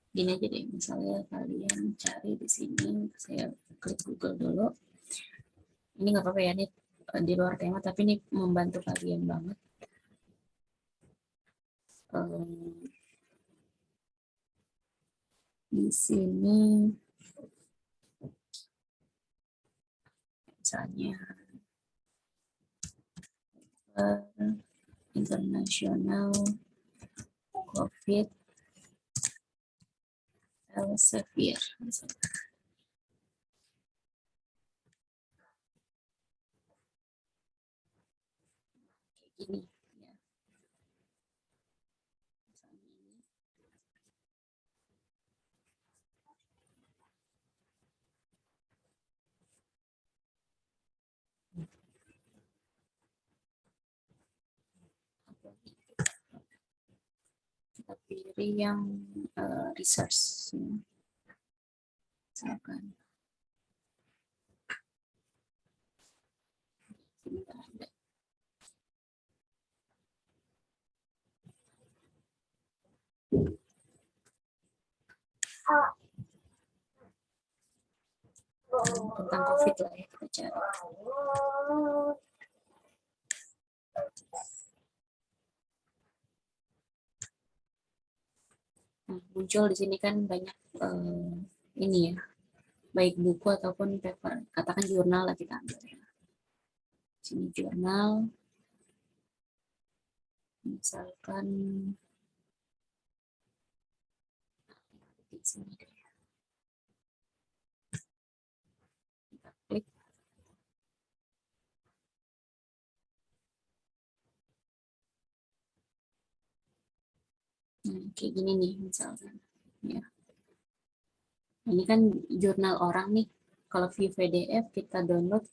Gini aja deh, misalnya kalian cari di sini, saya klik Google dulu. Ini nggak apa-apa ya, ini di luar tema, tapi ini membantu kalian banget. Di sini, misalnya internasional COVID Elsevier. Ini ya. Kita pilih yang research ya. Misalkan kita ada tentang COVID lah ya, kita cari. Nah, muncul di sini kan banyak ini ya, baik buku ataupun paper, katakan jurnal lah kita ambil ya. Sini jurnal, misalkan di sini deh. Kita klik. Nah, kayak gini nih misalkan ya. Ini kan jurnal orang nih. Kalau view PDF kita download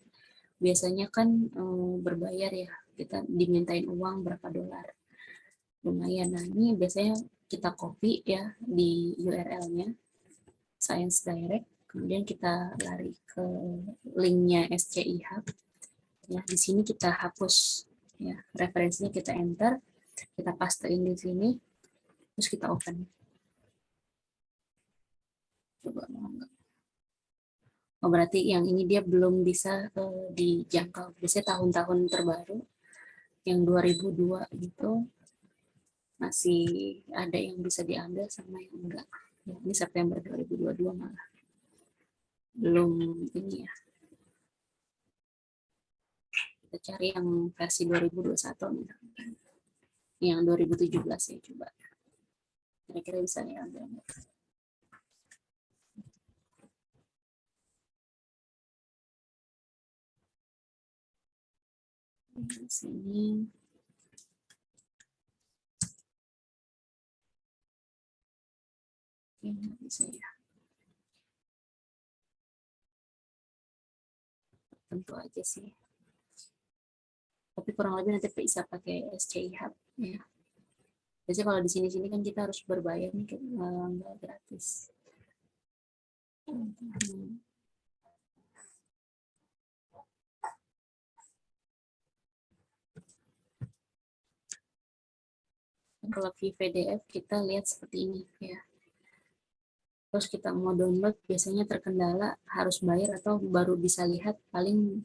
biasanya kan berbayar ya. Kita dimintain uang berapa dolar. Lumayan. Nah, ini biasanya kita copy ya di URL-nya Science Direct. Kemudian kita lari ke linknya SCI Hub. Ya, di sini kita hapus ya, referensinya kita enter, kita pastein di sini, terus kita open. Coba mau enggak? Oh, berarti yang ini dia belum bisa dijangkau. Biasanya tahun-tahun terbaru yang 2002 gitu masih ada yang bisa diambil sama yang enggak. Ya, ini September 2022 malah. Belum ini ya. Kita cari yang versi 2021 misalkan. Yang 2017 ya coba. Kira-kira bisa diambil. Di sini. Nggak bisa ya. Tentu aja sih. Tapi kurang lebih nanti bisa pakai SCI Hub ya. Biasanya kalau di sini kan kita harus berbayar nih, nggak gratis. Kalau view PDF kita lihat seperti ini ya. Terus kita mau download biasanya terkendala harus bayar atau baru bisa lihat paling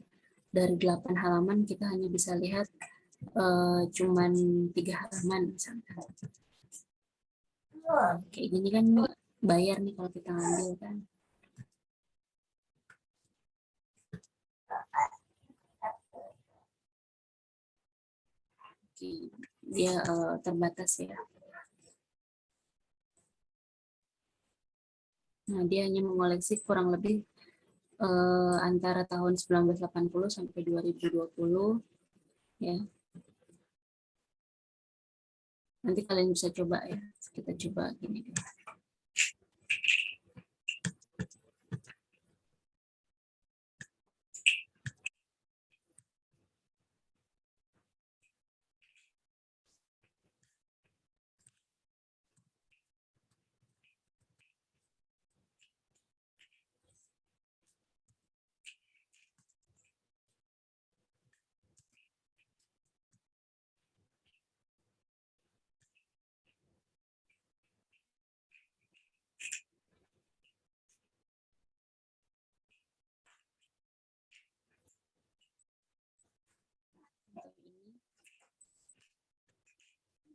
dari 8 halaman kita hanya bisa lihat cuman 3 halaman misalkan. Kayak gini kan bayar nih kalau kita ngambil kan. Oke, dia terbatas ya. Nah, dia hanya mengoleksi kurang lebih antara tahun 1980 sampai 2020 ya. Nanti kalian bisa coba ya. Kita coba gini deh.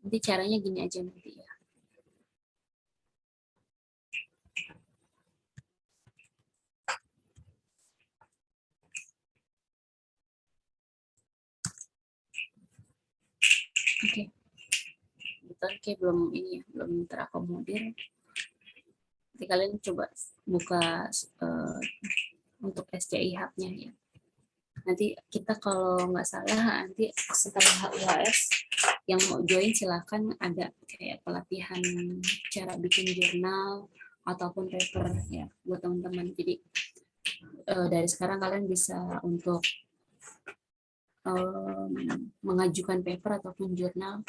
Nanti caranya gini aja nanti ya. Oke. Oke, belum ini ya, belum terakomodir. Nanti kalian coba buka untuk SCI Hub-nya ya. Nanti kita kalau nggak salah nanti setelah UAS yang mau join silakan ada kayak pelatihan cara bikin jurnal ataupun paper ya buat teman-teman. Jadi dari sekarang kalian bisa untuk mengajukan paper ataupun jurnal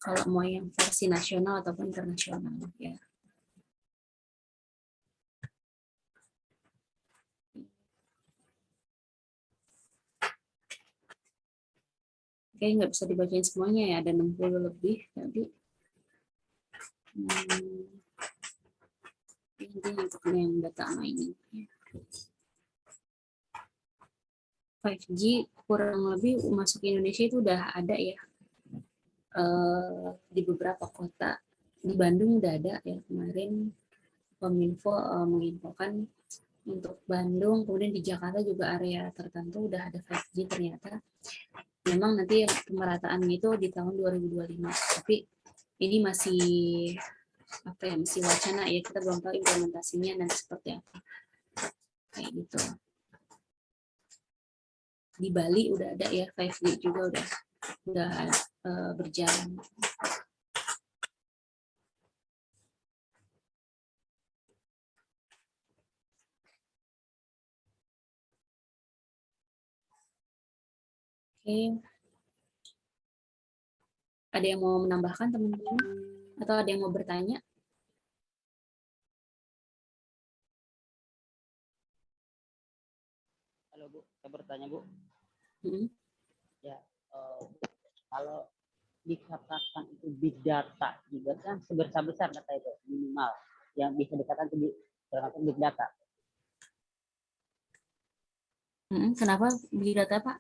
kalau mau yang versi nasional ataupun internasional ya. Oke, nggak bisa dibacain semuanya ya, ada 60 lebih tadi. Ini untuk yang data mining. 5G kurang lebih masuk ke Indonesia itu udah ada ya. Di beberapa kota. Di Bandung udah ada ya kemarin Kominfo menginfokan untuk Bandung, kemudian di Jakarta juga area tertentu udah ada 5G ternyata. Memang nanti pemerataannya itu di tahun 2025, tapi ini masih apa ya, masih wacana ya, kita belum tahu implementasinya nanti seperti apa. Kayak gitu. Di Bali udah ada ya 5G juga udah berjalan. Oke. Ada yang mau menambahkan teman-teman? Atau ada yang mau bertanya? Halo Bu, saya bertanya Bu. Ya, kalau dikatakan itu big data, juga kan sebesar data itu minimal yang bisa dikatakan itu termasuk big data. Kenapa big data Pak?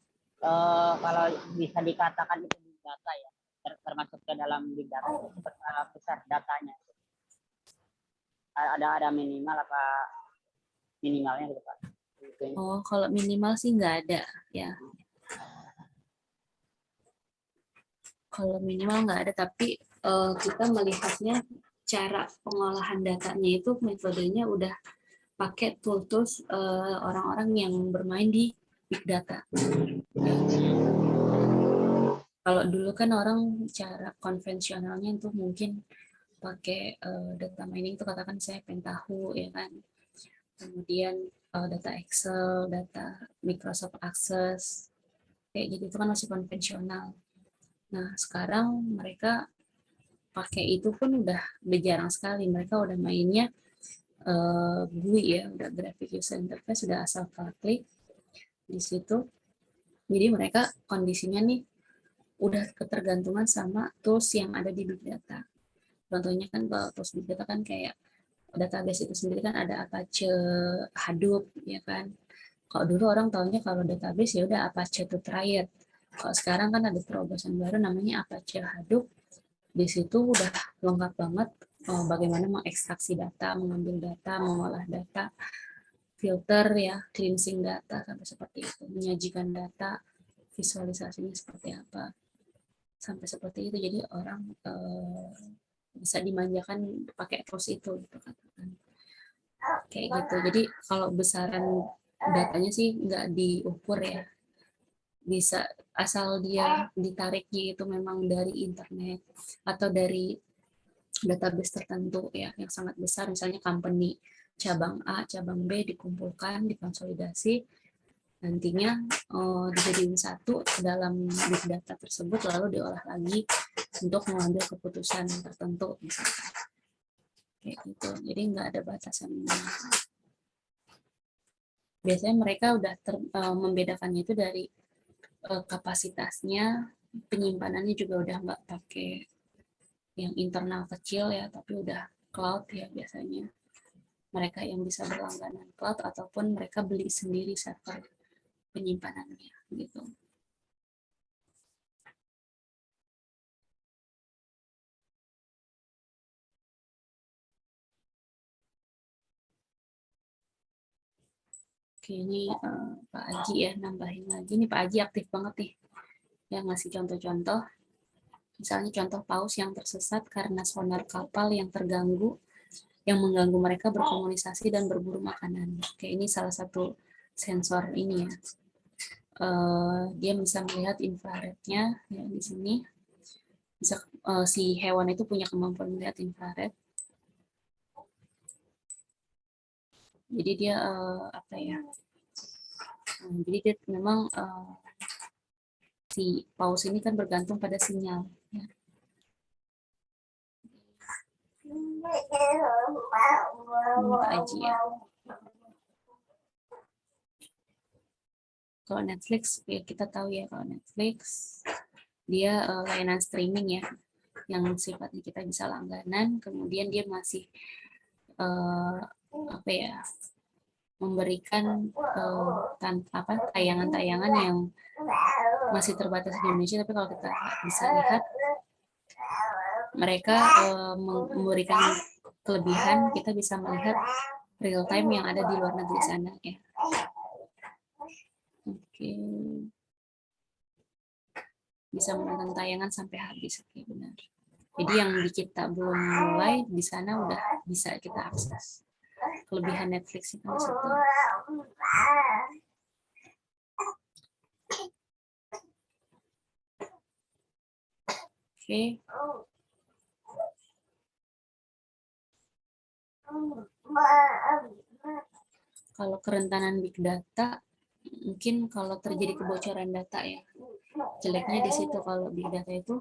Kalau bisa dikatakan itu big data ya, termasuk ke dalam big data itu seberapa besar datanya? Ada minimal apa minimalnya gitu Pak? Oh, kalau minimal sih nggak ada ya. Kalau minimal nggak ada, tapi kita melihatnya cara pengolahan datanya itu metodenya udah pakai tools orang-orang yang bermain di big data. Kalau dulu kan orang cara konvensionalnya itu mungkin pakai data mining itu katakan saya pengen tahu ya kan. Kemudian data Excel, data Microsoft Access, kayak gitu itu kan masih konvensional. Nah sekarang mereka pakai itu pun udah jarang sekali. Mereka udah mainnya GUI ya, udah graphic user interface, sudah asal klik di situ. Jadi mereka kondisinya nih udah ketergantungan sama tools yang ada di big data. Contohnya kan kalau tools big data kan kayak database itu sendiri kan ada Apache, Hadoop ya kan. Kalau dulu orang tahunya kalau database ya udah Apache to Triad. Kalau sekarang kan ada terobosan baru namanya Apache Hadoop. Di situ udah lengkap banget bagaimana mengekstraksi data, mengambil data, mengolah data, filter ya, cleansing data sampai seperti itu, menyajikan data, visualisasinya seperti apa, sampai seperti itu. Jadi orang bisa dimanjakan pakai tools itu gitu katakan. Kayak gitu. Jadi kalau besaran datanya sih nggak diukur ya. Bisa asal dia ditariknya itu memang dari internet atau dari database tertentu ya yang sangat besar, misalnya company cabang A, cabang B dikumpulkan, dikonsolidasi, nantinya dijadiin satu dalam big data tersebut, lalu diolah lagi untuk mengambil keputusan tertentu misalkan. Kayak gitu. Jadi nggak ada batasan. Biasanya mereka udah membedakannya itu dari kapasitasnya, penyimpanannya juga udah nggak pakai yang internal kecil ya, tapi udah cloud ya biasanya. Mereka yang bisa berlangganan cloud ataupun mereka beli sendiri server penyimpanannya gitu. Oke, ini Pak Aji ya, nambahin lagi. Ini Pak Aji aktif banget nih. Ya, ngasih contoh-contoh. Misalnya contoh paus yang tersesat karena sonar kapal yang terganggu, yang mengganggu mereka berkomunikasi dan berburu makanan. Oke, ini salah satu sensor ini ya. Dia bisa melihat infrarednya ya di sini. Bisa si hewan itu punya kemampuan melihat infrared. Jadi dia apa ya? Jadi dia memang si paus ini kan bergantung pada sinyal. Ya. Pak Aji ya. Kalau Netflix ya kita tahu ya, kalau Netflix dia layanan streaming ya, yang sifatnya kita bisa langganan. Kemudian dia masih apa ya, memberikan tayangan-tayangan yang masih terbatas di Indonesia, tapi kalau kita bisa lihat mereka memberikan kelebihan, kita bisa melihat real time yang ada di luar negeri sana ya. Oke. Bisa menonton tayangan sampai habis. Oke, benar. Jadi yang di kita belum mulai, di sana udah bisa kita akses. Kelebihan Netflix itu di situ. Oke. Kalau kerentanan big data, mungkin kalau terjadi kebocoran data ya, jeleknya di situ. Kalau big data itu,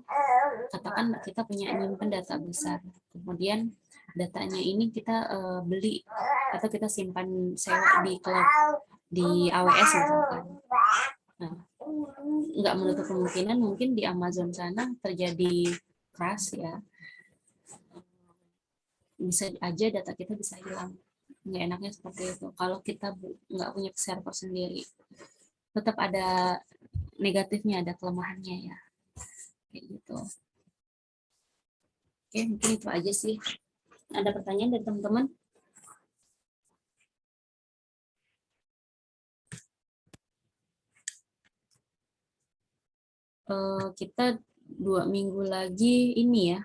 katakan kita punya nyimpen data besar, kemudian datanya ini kita beli atau kita simpan sewa di cloud, di AWS misalkan. Nah, nggak menutup kemungkinan mungkin di Amazon sana terjadi crash ya, bisa aja data kita bisa hilang. Nggak enaknya seperti itu. Kalau kita nggak punya server sendiri, tetap ada negatifnya, ada kelemahannya ya, kayak gitu. Oke, mungkin itu aja sih. Ada pertanyaan dari teman-teman? Kita 2 minggu lagi ini ya.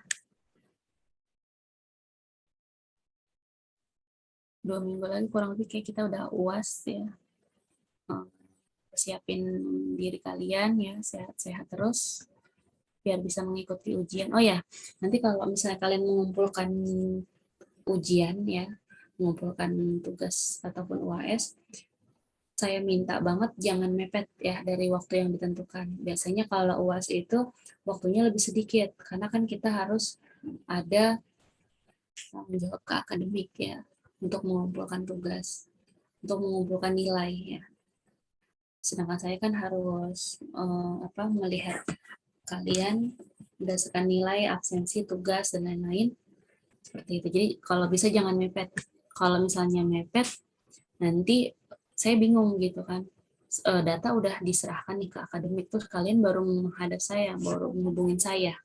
2 minggu lagi kurang lebih kayak kita udah UAS ya. Siapin diri kalian ya, sehat-sehat terus biar bisa mengikuti ujian. Oh ya, nanti kalau misalnya kalian mengumpulkan ujian ya, mengumpulkan tugas ataupun UAS, saya minta banget jangan mepet ya dari waktu yang ditentukan. Biasanya kalau UAS itu waktunya lebih sedikit, karena kan kita harus ada tanggung jawab ke akademik ya, untuk mengumpulkan tugas, untuk mengumpulkan nilai ya. Sedangkan saya kan harus melihat kalian berdasarkan nilai, absensi, tugas, dan lain-lain. Seperti itu. Jadi kalau bisa jangan mepet. Kalau misalnya mepet, nanti saya bingung gitu kan. Data udah diserahkan nih ke akademik, terus kalian baru menghadap saya, baru menghubungin saya.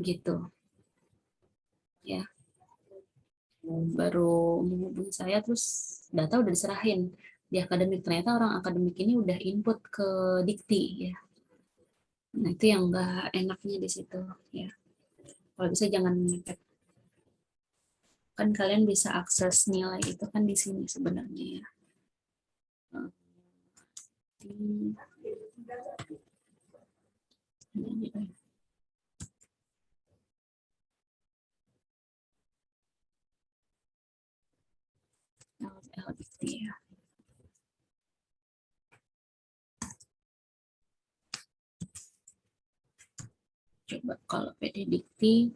Gitu. Ya. Baru menghubungi saya, terus data udah diserahin di akademik. Ternyata orang akademik ini udah input ke dikti ya. Nah, itu yang enggak enaknya di situ ya. Kalau bisa jangan mepet. Kan kalian bisa akses nilai itu kan di sini sebenarnya ya. Ya. Coba kalau PD Dikti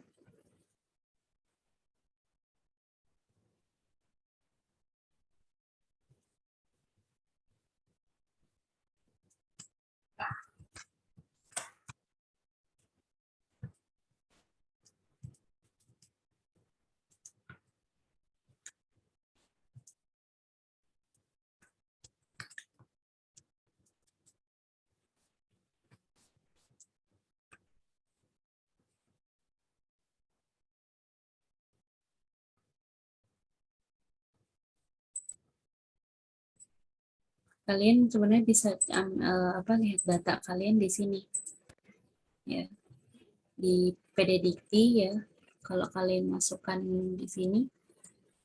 Kalian sebenarnya bisa lihat data kalian di sini ya, di PDDikti ya. Kalau kalian masukkan di sini,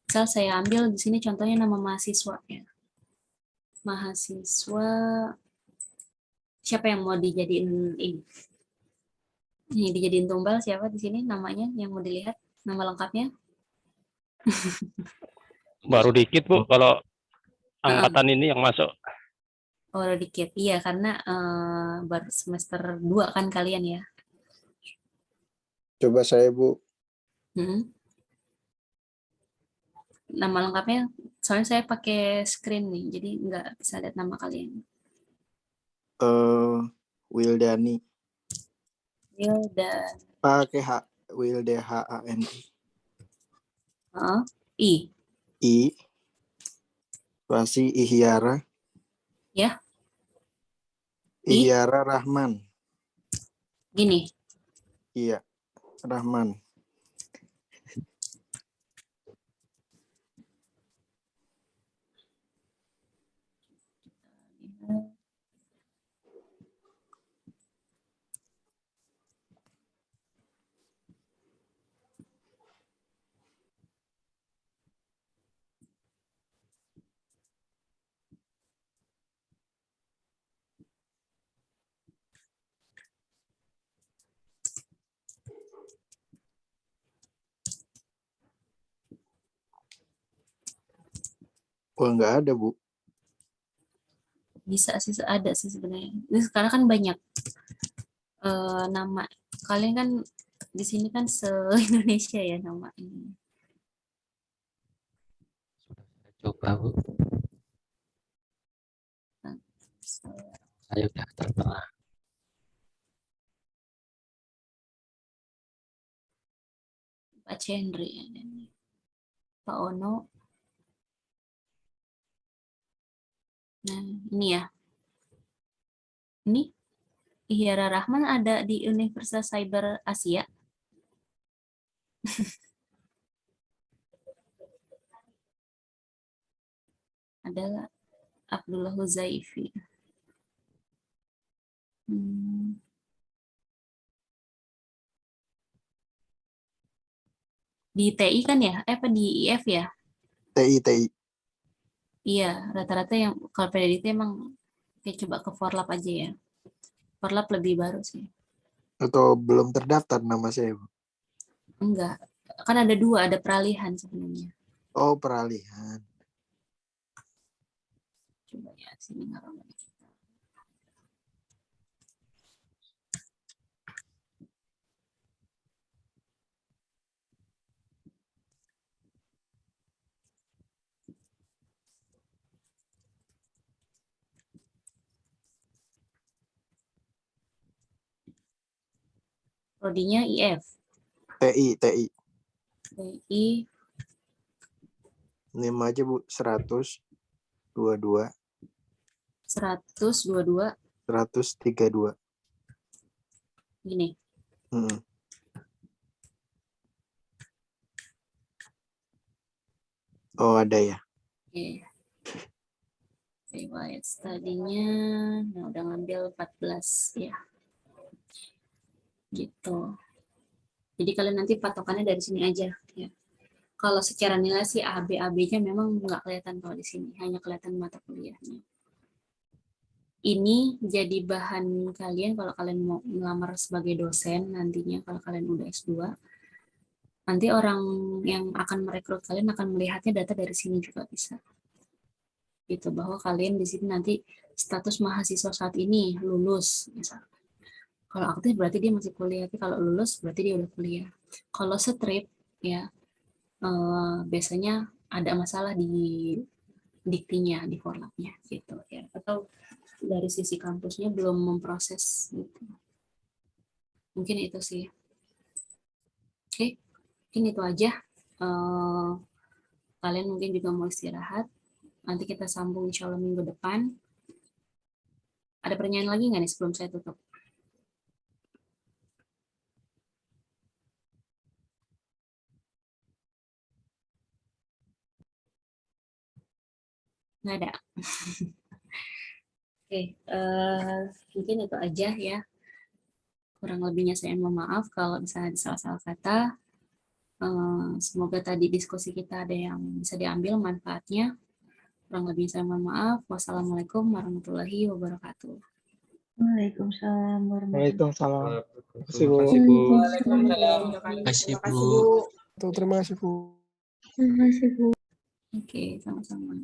misal saya ambil di sini contohnya nama mahasiswa ya. Mahasiswa siapa yang mau dijadiin ini? Ini dijadiin tumbal siapa di sini namanya yang mau dilihat nama lengkapnya? Baru dikit Bu kalau angkatan ini yang masuk. Oh, dikit. Iya, karena baru semester 2 kan kalian ya. Coba saya Bu. Nama lengkapnya, soalnya saya pakai screen nih, jadi nggak bisa lihat nama kalian. Wildani. Wildan. Pakai H. Wildani. I. Spasi Ihyara. Ya. Ihyara Rahman. Gini. Iya, Rahman. Oh, nggak ada Bu. Bisa sih, ada sih sebenarnya. Ini sekarang kan banyak nama kalian kan di sini kan se-Indonesia ya nama ini. Coba Bu. Saya udah tertera. Pak Cendri, Pak Ono. Nah, ini ya. Ini Ihyara Rahman ada di Universitas Cyber Asia. Adalah Abdullah Huzaifi. Di TI kan ya? Apa di IF ya? TI. Iya, rata-rata yang kalau PDDT emang kayak coba ke Forlap aja ya. Forlap lebih baru sih. Atau belum terdaftar nama saya Bu? Enggak, kan ada 2, ada peralihan sebenarnya. Oh, peralihan. Coba ya, sini nggak apa-apa. Prodinya IF. TI. TI. Nama aja Bu, 122. 122. 132. Gini. Oh, ada ya. Oke. Riwayat studinya, nah udah ngambil 14 ya. Gitu. Jadi kalian nanti patokannya dari sini aja ya. Kalau secara nilai sih AB-nya memang nggak kelihatan kalau di sini, hanya kelihatan mata kuliahnya. Ini jadi bahan kalian kalau kalian mau melamar sebagai dosen nantinya kalau kalian udah S2. Nanti orang yang akan merekrut kalian akan melihatnya data dari sini juga bisa. Gitu, bahwa kalian di sini nanti status mahasiswa saat ini lulus misalkan. Kalau aktif berarti dia masih kuliah, tapi kalau lulus berarti dia udah kuliah. Kalau strip ya biasanya ada masalah di diktinya, di forlapnya gitu ya. Atau dari sisi kampusnya belum memproses gitu. Mungkin itu sih. Oke, mungkin itu aja. Kalian mungkin juga mau istirahat. Nanti kita sambung insya Allah minggu depan. Ada pertanyaan lagi nggak nih sebelum saya tutup? Nggak ada. Oke, mungkin itu aja ya. Kurang lebihnya saya mohon maaf kalau misalnya ada salah-salah kata. Semoga tadi diskusi kita ada yang bisa diambil manfaatnya. Kurang lebih saya mohon maaf. Wassalamualaikum warahmatullahi wabarakatuh. Waalaikumsalam warahmatullahi Waalaikumsalam. Terima kasih, Bu. Terima kasih, Bu. Terima kasih, Bu. Oke, sama-sama.